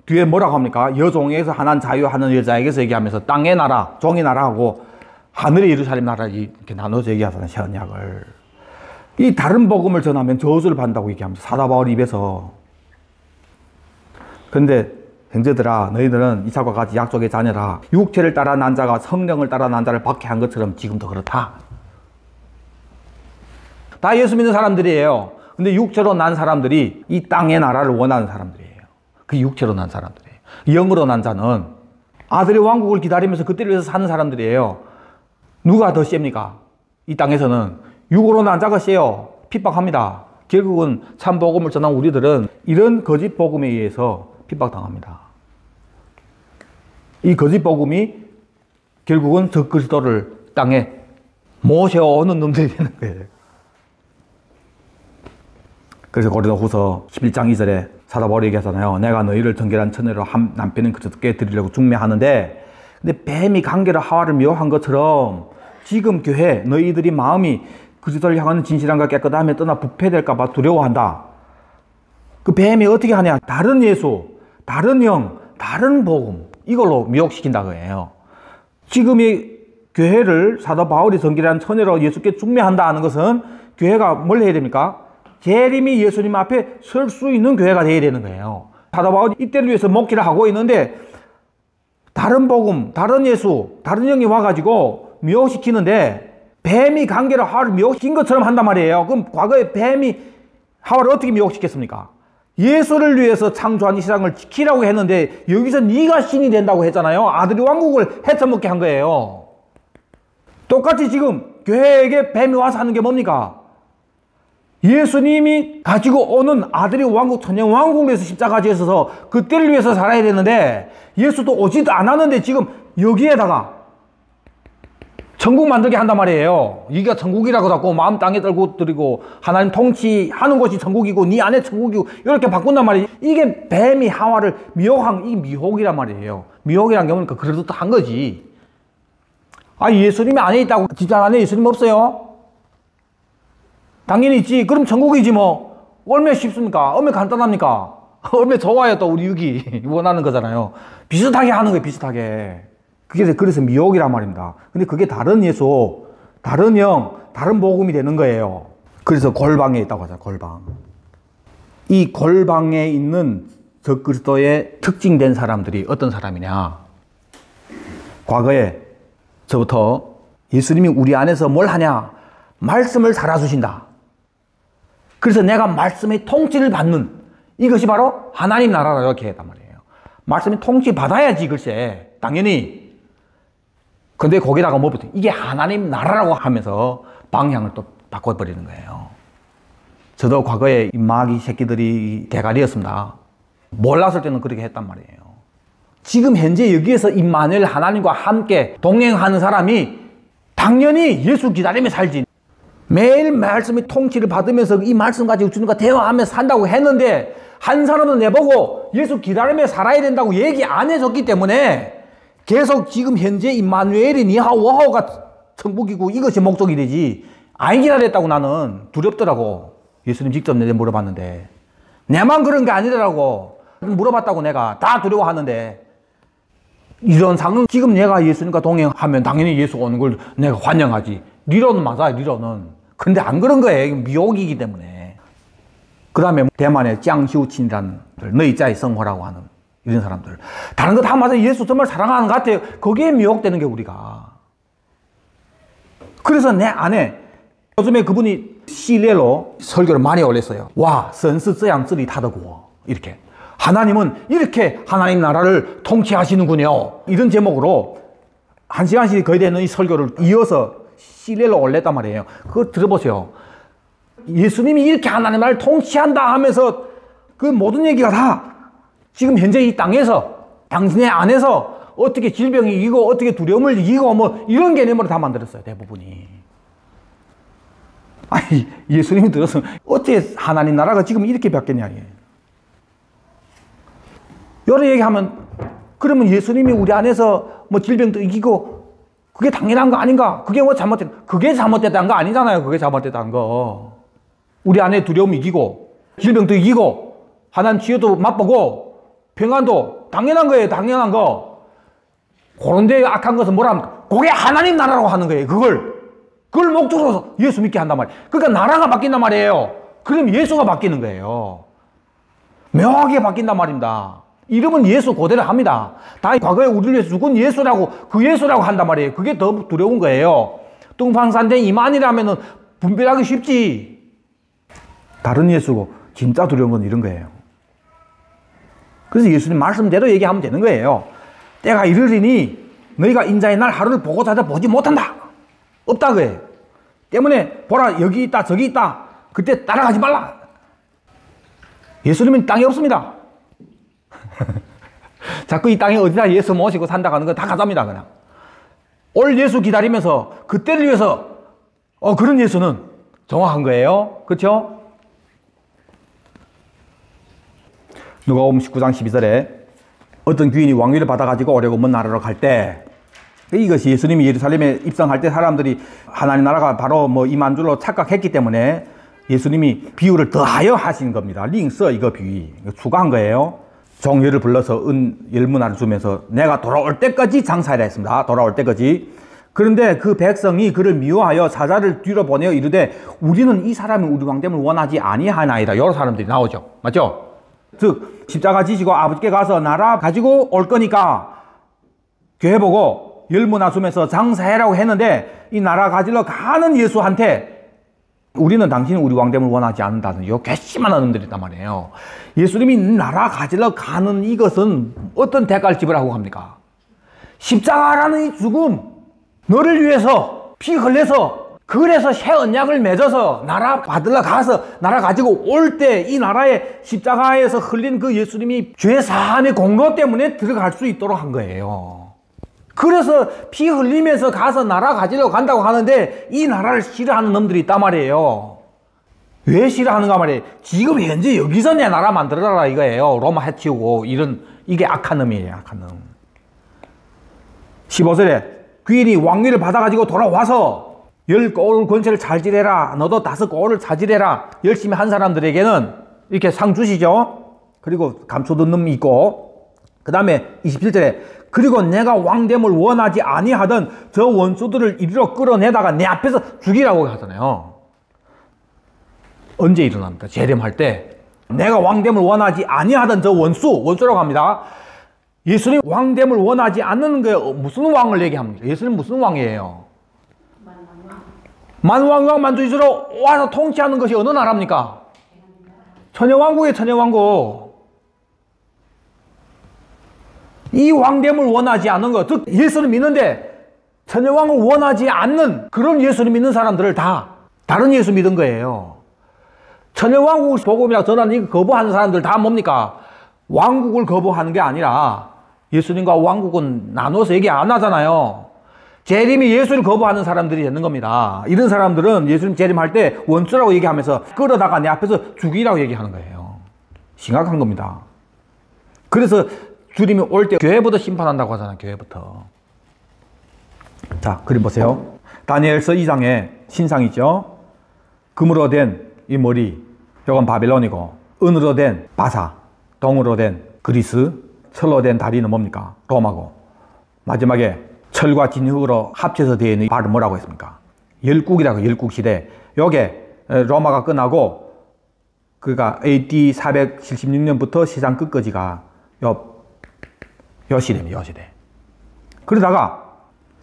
뒤에 뭐라고 합니까? 여종에서 하나는 자유하는 여자에게서 얘기하면서 땅의 나라, 종의 나라하고 하늘의 예루살렘 나라 이렇게 나눠서 얘기하잖아요. 새 언약을. 이 다른 복음을 전하면 저주를 받는다고 얘기합니다. 사도 바울 입에서. 그런데 형제들아 너희들은 이삭과 같이 약속의 자녀라. 육체를 따라 난 자가 성령을 따라 난 자를 박해한 것처럼 지금도 그렇다. 다 예수 믿는 사람들이에요. 근데 육체로 난 사람들이 이 땅의 나라를 원하는 사람들이에요. 그 육체로 난 사람들이에요. 영으로 난 자는 아들의 왕국을 기다리면서 그때를 위해서 사는 사람들이에요. 누가 더 셉니까? 이 땅에서는 육으로 난 자가 세요. 핍박합니다. 결국은 참 복음을 전한 우리들은 이런 거짓 복음에 의해서 핍박당합니다. 이 거짓 복음이 결국은 적그리스도를 땅에 모셔오는 놈들이 되는 거예요. 그래서 고린도후서 11장 2절에 사도 바울이 얘기하잖아요. 내가 너희를 정결한 처녀로 한 남편은 그리스도께 드리려고 중매하는데 근데 뱀이 간계로 하와를 미워한 것처럼 지금 교회 너희들이 마음이 그리스도를 향하는 진실함과 깨끗함에 떠나 부패될까 봐 두려워한다. 그 뱀이 어떻게 하냐? 다른 예수, 다른 영, 다른 복음 이걸로 미혹시킨다 그예요. 지금 이 교회를 사도 바울이 정결한 처녀로 예수께 중매한다 는 것은 교회가 뭘 해야 됩니까? 재림이 예수님 앞에 설 수 있는 교회가 되어야 되는 거예요. 사도 바울이 이때를 위해서 목회를 하고 있는데 다른 복음, 다른 예수, 다른 영이 와가지고 미혹시키는데 뱀이 관계로 하와를 미혹시킨 것처럼 한단 말이에요. 그럼 과거에 뱀이 하와를 어떻게 미혹시켰습니까? 예수를 위해서 창조한 이 세상을 지키라고 했는데 여기서 네가 신이 된다고 했잖아요. 아들이 왕국을 헤쳐먹게 한 거예요. 똑같이 지금 교회에게 뱀이 와서 하는 게 뭡니까? 예수님이 가지고 오는 아들의 왕국, 천년 왕국을 위해서 십자가 지어서 그때를 위해서 살아야 되는데 예수도 오지도 않았는데 지금 여기에다가 천국 만들게 한단 말이에요. 이게 천국이라고 자꾸 마음 땅에 떨고 드리고 하나님 통치하는 곳이 천국이고 네 안에 천국이고 이렇게 바꾼단 말이에요. 이게 뱀이 하와를 미혹한 이 미혹이란 말이에요. 미혹이란 게 뭡니까? 그래도 또 한 거지. 아, 예수님이 안에 있다고 집안 안에 예수님 없어요? 당연히 있지. 그럼 천국이지 뭐. 얼마나 쉽습니까? 얼마나 간단합니까? 얼마나 좋아요 또 우리 육이 원하는 거잖아요. 비슷하게 하는 거예요. 비슷하게. 그게 그래서 미혹이란 말입니다. 근데 그게 다른 예수, 다른 영, 다른 복음이 되는 거예요. 그래서 골방에 있다고 하죠. 골방. 이 골방에 있는 적그리스도의 특징된 사람들이 어떤 사람이냐? 과거에 저부터 예수님이 우리 안에서 뭘 하냐? 말씀을 살아주신다. 그래서 내가 말씀의 통치를 받는 이것이 바로 하나님 나라라 이렇게 했단 말이에요. 말씀의 통치 받아야지 글쎄 당연히. 근데 거기다가 뭐 붙어? 이게 하나님 나라라고 하면서 방향을 또 바꿔버리는 거예요. 저도 과거에 이 마귀 새끼들이 대가리였습니다. 몰랐을 때는 그렇게 했단 말이에요. 지금 현재 여기에서 임마누엘 하나님과 함께 동행하는 사람이 당연히 예수 기다리며 살지. 매일 말씀의 통치를 받으면서 이 말씀 가지고 주님과 대화하며 산다고 했는데 한 사람은 내보고 예수 기다리며 살아야 된다고 얘기 안 해줬기 때문에 계속 지금 현재 임마누엘이 니하오와하오가 천국이고 이것이 목적이 되지 안 기다렸다고 나는 두렵더라고. 예수님 직접 내게 물어봤는데 내만 그런 게 아니더라고. 물어봤다고 내가 다 두려워하는데 이런 상은 지금 내가 예수님과 동행하면 당연히 예수 오는 걸 내가 환영하지. 리로는 맞아요. 리로는. 근데 안 그런 거예요. 미혹이기 때문에. 그 다음에 대만의 짱시우친이라는 너희자의 성호라고 하는 이런 사람들. 다른 거 다 맞아요. 예수 정말 사랑하는 것 같아요. 거기에 미혹되는 게 우리가. 그래서 내 안에 요즘에 그분이 시리얼로 설교를 많이 올렸어요. 와, 神是这样治理他的国. 이렇게. 하나님은 이렇게 하나님 나라를 통치하시는군요. 이런 제목으로 1시간씩 거의 되는 이 설교를 이어서 시리얼로 올렸단 말이에요. 그걸 들어보세요. 예수님이 이렇게 하나님 나라를 통치한다 하면서 그 모든 얘기가 다 지금 현재 이 땅에서 당신의 안에서 어떻게 질병이 이기고 어떻게 두려움을 이기고 뭐 이런 개념으로 다 만들었어요. 대부분이. 아니 예수님이 들어서 어떻게 하나님 나라가 지금 이렇게 바뀌었냐. 여러 얘기하면 그러면 예수님이 우리 안에서 뭐 질병도 이기고 그게 당연한 거 아닌가? 그게 뭐 그게 잘못됐다는 거 아니잖아요. 그게 잘못됐다는 거. 우리 안에 두려움 이기고 질병도 이기고 하나님 치유도 맛보고 평안도 당연한 거예요. 당연한 거. 그런데 악한 것은 뭐라 합니까? 그게 하나님 나라라고 하는 거예요. 그걸 목적으로 예수 믿게 한단 말이에요. 그러니까 나라가 바뀐단 말이에요. 그럼 예수가 바뀌는 거예요. 묘하게 바뀐단 말입니다. 이름은 예수 그대로 합니다. 다 과거에 우리를 위해서 죽은 예수라고 그 예수라고 한단 말이에요. 그게 더 두려운 거예요. 뚱팡산된 이만이라면은 분별하기 쉽지. 다른 예수고 진짜 두려운 건 이런 거예요. 그래서 예수님 말씀대로 얘기하면 되는 거예요. 때가 이르리니 너희가 인자의 날 하루를 보고 자자 보지 못한다. 없다 그래요. 때문에 보라 여기 있다 저기 있다. 그때 따라가지 말라. 예수님은 땅에 없습니다. 자꾸 이 땅에 어디다 예수 모시고 산다고 하는 거 다 가짜입니다. 그냥 올 예수 기다리면서 그때를 위해서 그런 예수는 정확한 거예요. 그렇죠? 누가복음 19장 12절에 어떤 귀인이 왕위를 받아가지고 오려고 먼 나라로 갈 때 이것이 예수님이 예루살렘에 입성할 때 사람들이 하나님 나라가 바로 뭐 임한 줄로 착각했기 때문에 예수님이 비유를 더하여 하신 겁니다. 링서 이거 비유 추가한 거예요. 종려를 불러서 은 10문화를 주면서 내가 돌아올 때까지 장사해라 했습니다. 돌아올 때까지. 그런데 그 백성이 그를 미워하여 사자를 뒤로 보내어 이르되 우리는 이 사람이 우리 왕됨을 원하지 아니하나이다. 여러 사람들이 나오죠. 맞죠? 즉 십자가 지시고 아버지께 가서 나라 가지고 올 거니까 교회 보고 10문화 주면서 장사해라고 했는데 이 나라 가지러 가는 예수한테 우리는 당신은 우리 왕됨을 원하지 않는다는 요 괘씸한 어른들이 있단 말이에요. 예수님이 나라 가지러 가는 이것은 어떤 대가를 지불하고 합니까? 십자가라는 이 죽음, 너를 위해서 피 흘려서 그래서 새 언약을 맺어서 나라 받으러 가서 나라 가지고 올 때 이 나라의 십자가에서 흘린 그 예수님이 죄 사함의 공로 때문에 들어갈 수 있도록 한 거예요. 그래서 피 흘리면서 가서 나라 가지러 간다고 하는데 이 나라를 싫어하는 놈들이 있단 말이에요. 왜 싫어하는가 말이에요. 지금 현재 여기서 내 나라 만들어라 이거예요. 로마 해치우고 이게 악한 놈이에요. 악한 놈. 15절에 귀인이 왕위를 받아가지고 돌아와서 10고을 권세를 차지해라. 너도 5고을을 차지해라. 열심히 한 사람들에게는 이렇게 상 주시죠. 그리고 감춰둔 놈이 있고 그 다음에 27절에 그리고 내가 왕됨을 원하지 아니하던 저 원수들을 이리로 끌어내다가 내 앞에서 죽이라고 하잖아요. 언제 일어납니까? 재림할 때 내가 왕됨을 원하지 아니하던 저 원수라고 합니다. 예수님 왕됨을 원하지 않는 게 무슨 왕을 얘기합니까? 예수님 무슨 왕이에요? 만왕왕 만주이스로 와서 통치하는 것이 어느 나라입니까? 천여왕국이에요. 천여왕국. 이 왕됨을 원하지 않는 것, 즉 예수를 믿는데 천여왕을 원하지 않는 그런 예수를 믿는 사람들을 다 다른 예수 믿은 거예요. 천여왕국을 복음이라고 전하는 이거 거부하는 사람들 다 뭡니까? 왕국을 거부하는 게 아니라 예수님과 왕국은 나눠서 얘기 안 하잖아요. 재림이 예수를 거부하는 사람들이 되는 겁니다. 이런 사람들은 예수님 재림할 때 원수라고 얘기하면서 끌어다가 내 앞에서 죽이라고 얘기하는 거예요. 심각한 겁니다. 그래서 주님이 올 때 교회부터 심판한다고 하잖아요. 교회부터. 자, 그림 보세요. 다니엘서 2장에 신상이죠. 금으로 된 이 머리, 이건 바벨론이고, 은으로 된 바사, 동으로 된 그리스, 철로 된 다리는 뭡니까? 로마고. 마지막에 철과 진흙으로 합쳐서 되어 있는 발은 뭐라고 했습니까? 열국이라고, 열국시대. 요게 로마가 끝나고 그가 AD 476년부터 세상 끝까지가 요 시대입니다. 요 시대. 그러다가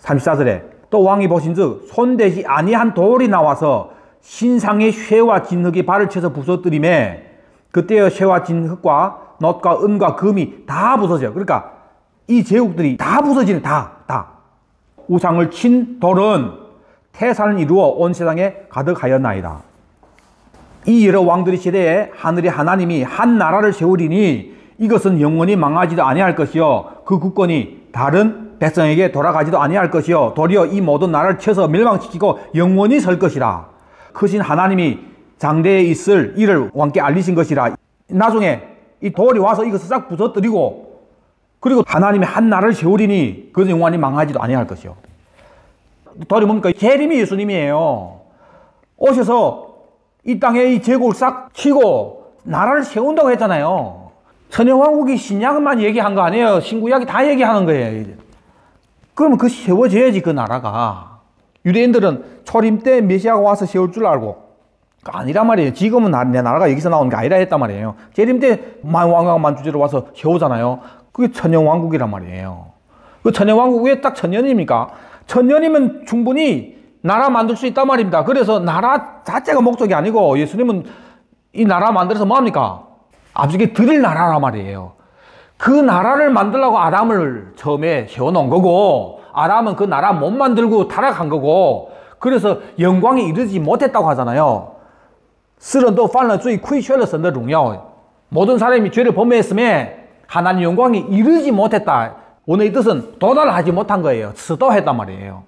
34절에 또 왕이 보신즉 손대지 아니한 돌이 나와서 신상의 쇠와 진흙이 발을 쳐서 부서뜨림에 그때의 쇠와 진흙과 놋과 은과 금이 다 부서져요. 그러니까 이 제국들이 다 부서지는 다. 우상을 친 돌은 태산을 이루어 온 세상에 가득하였나이다. 이 여러 왕들의 시대에 하늘의 하나님이 한 나라를 세우리니 이것은 영원히 망하지도 아니할 것이요 그 국권이 다른 백성에게 돌아가지도 아니할 것이요 도리어 이 모든 나라를 쳐서 멸망시키고 영원히 설 것이라. 크신 하나님이 장대에 있을 이를 왕께 알리신 것이라. 나중에 이 돌이 와서 이것을 싹 부서뜨리고 그리고 하나님이 한 나라를 세우리니 그것은 영원히 망하지도 아니할 것이요. 돌이 뭡니까? 재림이 예수님이에요. 오셔서 이 땅에 이 제국을 싹 치고 나라를 세운다고 했잖아요. 천년왕국이 신약만 얘기한 거 아니에요. 신구약이 다 얘기하는 거예요. 그러면 그 세워져야지 그 나라가. 유대인들은 초림 때 메시아가 와서 세울 줄 알고 아니란 말이에요. 지금은 내 나라가 여기서 나오는 게 아니라 했단 말이에요. 재림 때 왕왕 만주제로 와서 세우잖아요. 그게 천년왕국이란 말이에요. 그 천년왕국 왜 딱 천년입니까? 천년이면 충분히 나라 만들 수 있단 말입니다. 그래서 나라 자체가 목적이 아니고 예수님은 이 나라 만들어서 뭐합니까? 아버지께 드릴 나라란 말이에요. 그 나라를 만들려고 아담을 처음에 세워놓은 거고 아담은 그 나라 못 만들고 타락한 거고 그래서 영광에 이르지 못했다고 하잖아요. 世人都犯了罪亏缺了神的荣耀 모든 사람이 죄를 범했음에 하나님 영광에 이르지 못했다. 원의 뜻은 도달하지 못한 거예요. 스도했단 말이에요.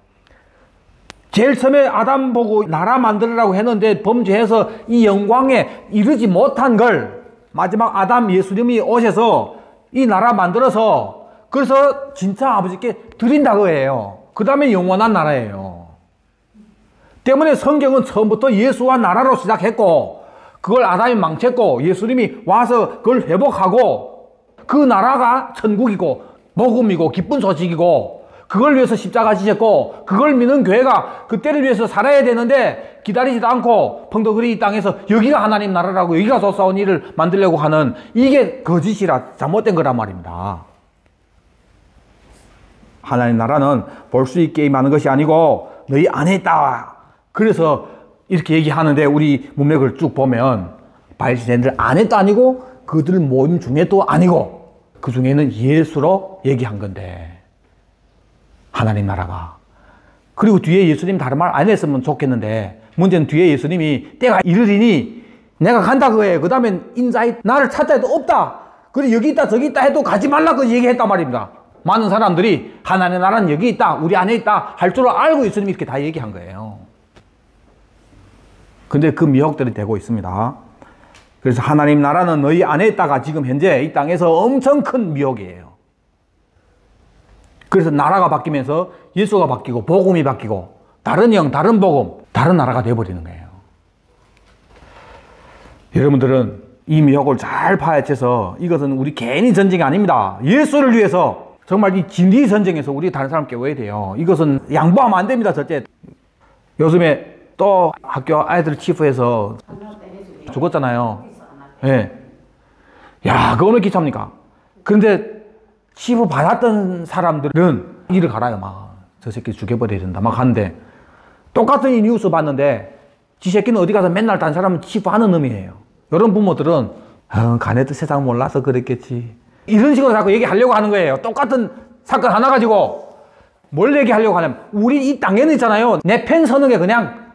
제일 처음에 아담 보고 나라 만들으라고 했는데 범죄해서 이 영광에 이르지 못한 걸 마지막 아담 예수님이 오셔서 이 나라 만들어서 그래서 진짜 아버지께 드린다고 해요. 그 다음에 영원한 나라예요. 때문에 성경은 처음부터 예수와 나라로 시작했고 그걸 아담이 망쳤고 예수님이 와서 그걸 회복하고 그 나라가 천국이고 복음이고 기쁜 소식이고 그걸 위해서 십자가 지셨고 그걸 믿는 교회가 그때를 위해서 살아야 되는데 기다리지도 않고 펑덕거리 이 땅에서 여기가 하나님 나라라고 여기가 솟아온 일을 만들려고 하는 이게 거짓이라 잘못된 거란 말입니다. 하나님 나라는 볼 수 있게 임하는 것이 아니고 너희 안에 있다. 그래서 이렇게 얘기하는데 우리 문맥을 쭉 보면 바리새인들 안에도 아니고 그들 모임 중에도 아니고 그 중에는 예수로 얘기한 건데 하나님 나라가. 그리고 뒤에 예수님 다른 말 안 했으면 좋겠는데 문제는 뒤에 예수님이 때가 이르리니 내가 간다 그거예요. 그 다음에 인자의 나를 찾자 해도 없다. 그리고 여기 있다 저기 있다 해도 가지 말라고 얘기했단 말입니다. 많은 사람들이 하나님 나라는 여기 있다 우리 안에 있다 할 줄 알고 예수님이 이렇게 다 얘기한 거예요. 근데 그 미혹들이 되고 있습니다. 그래서 하나님 나라는 너희 안에 있다가 지금 현재 이 땅에서 엄청 큰 미혹이에요. 그래서 나라가 바뀌면서 예수가 바뀌고 복음이 바뀌고 다른 영, 다른 복음, 다른 나라가 되어버리는 거예요. 여러분들은 이 미혹을 잘 파헤쳐서 이것은 우리 개인의 전쟁이 아닙니다. 예수를 위해서 정말 이 진리 전쟁에서 우리 다른 사람 깨워야 돼요. 이것은 양보하면 안 됩니다. 절대. 요즘에 또 학교 아이들 치부해서 죽었잖아요. 예. 야, 그거 왜 귀찮습니까? 그런데 치부 받았던 사람들은 이를 갈아요. 막 저 새끼 죽여버려야 된다 막 하는데 똑같은 이 뉴스 봤는데 지 새끼는 어디 가서 맨날 다른 사람은 치부하는 놈이에요. 이런 부모들은 가네도 세상 몰라서 그랬겠지 이런 식으로 자꾸 얘기하려고 하는 거예요. 똑같은 사건 하나 가지고 뭘 얘기하려고 하냐면 우리 이 땅에는 있잖아요. 내 편 서는 게 그냥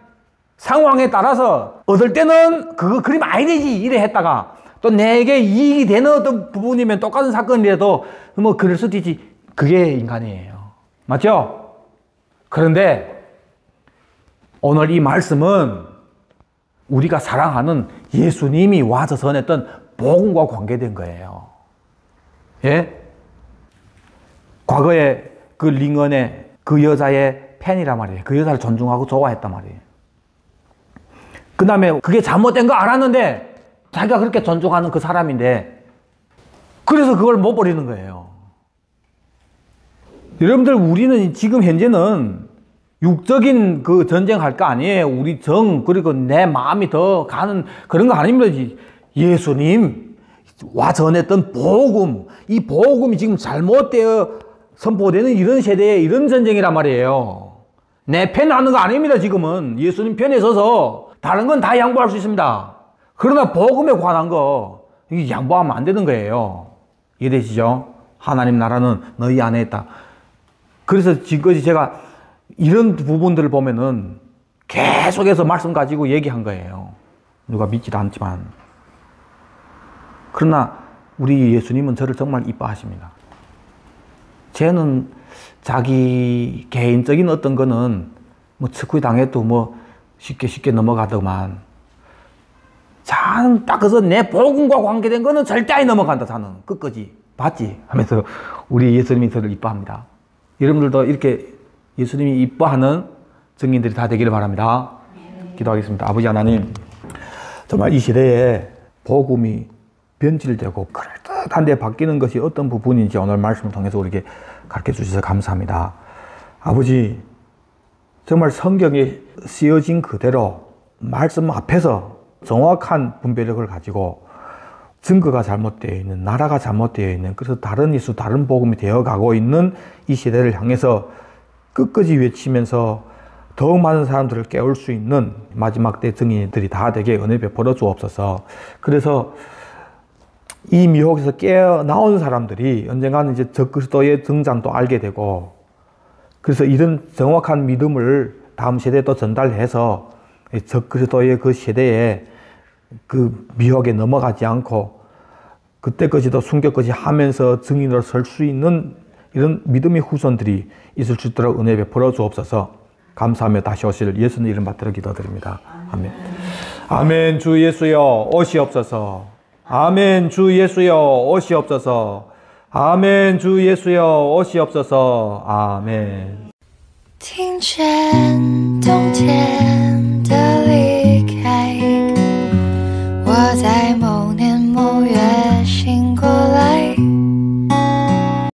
상황에 따라서 얻을 때는 그거 그림 아니 되지 이래 했다가 또 내게 이익이 되는 어떤 부분이면 똑같은 사건이라도 뭐 그럴 수도 있지. 그게 인간이에요. 맞죠? 그런데 오늘 이 말씀은 우리가 사랑하는 예수님이 와서 전했던 복음과 관계된 거예요. 예? 과거에 그 링언의 그 여자의 팬이란 말이에요. 그 여자를 존중하고 좋아했단 말이에요. 그 다음에 그게 잘못된 거 알았는데 자기가 그렇게 존중하는 그 사람인데 그래서 그걸 못 버리는 거예요. 여러분들 우리는 지금 현재는 육적인 그 전쟁할 거 아니에요. 우리 정 그리고 내 마음이 더 가는 그런 거 아닙니다. 예수님 와 전했던 복음 이 복음이 지금 잘못되어 선포되는 이런 세대의 이런 전쟁이란 말이에요. 내 편 하는 거 아닙니다. 지금은 예수님 편에 서서 다른 건 다 양보할 수 있습니다. 그러나 복음에 관한 거 이게 양보하면 안 되는 거예요. 이해되시죠? 하나님 나라는 너희 안에 있다. 그래서 지금까지 제가 이런 부분들을 보면은 계속해서 말씀 가지고 얘기한 거예요. 누가 믿지도 않지만. 그러나 우리 예수님은 저를 정말 이뻐하십니다. 쟤는 자기 개인적인 어떤 거는 뭐 측구이 당해도 뭐 쉽게 넘어가더만, 자는 딱 그래서 내 복음과 관계된 거는 절대 안 넘어간다. 자는 끝까지 봤지 하면서 우리 예수님이 저를 이뻐합니다. 여러분들도 이렇게 예수님이 이뻐하는 증인들이 다 되기를 바랍니다. 기도하겠습니다. 아버지 하나님, 정말 이 시대에 복음이 변질되고 그럴듯한 데 바뀌는 것이 어떤 부분인지 오늘 말씀을 통해서 우리에게 가르쳐 주셔서 감사합니다. 아버지, 정말 성경에 쓰여진 그대로 말씀 앞에서 정확한 분별력을 가지고 증거가 잘못되어 있는, 나라가 잘못되어 있는, 그래서 다른 예수, 다른 복음이 되어가고 있는 이 시대를 향해서 끝까지 외치면서 더욱 많은 사람들을 깨울 수 있는 마지막 때 증인들이 다 되게 은혜 베풀어 주옵소서. 그래서 이 미혹에서 깨어나온 사람들이 언젠가는 이제 적그리스도의 등장도 알게 되고, 그래서 이런 정확한 믿음을 다음 세대에 또 전달해서 적그리스도의 그 세대에 그 미혹에 넘어가지 않고 그때까지도 순교까지 하면서 증인으로 설 수 있는 이런 믿음의 후손들이 있을 수 있도록 은혜 베풀어 주옵소서. 감사하며 다시 오실 예수님 이름 받들어 기도드립니다. 아멘. 아멘. 주 예수여 오시옵소서. 아멘. 주 예수여 오시옵소서. 아멘. 주 예수여 오시옵소서. 아멘. 听见冬天的离开，我在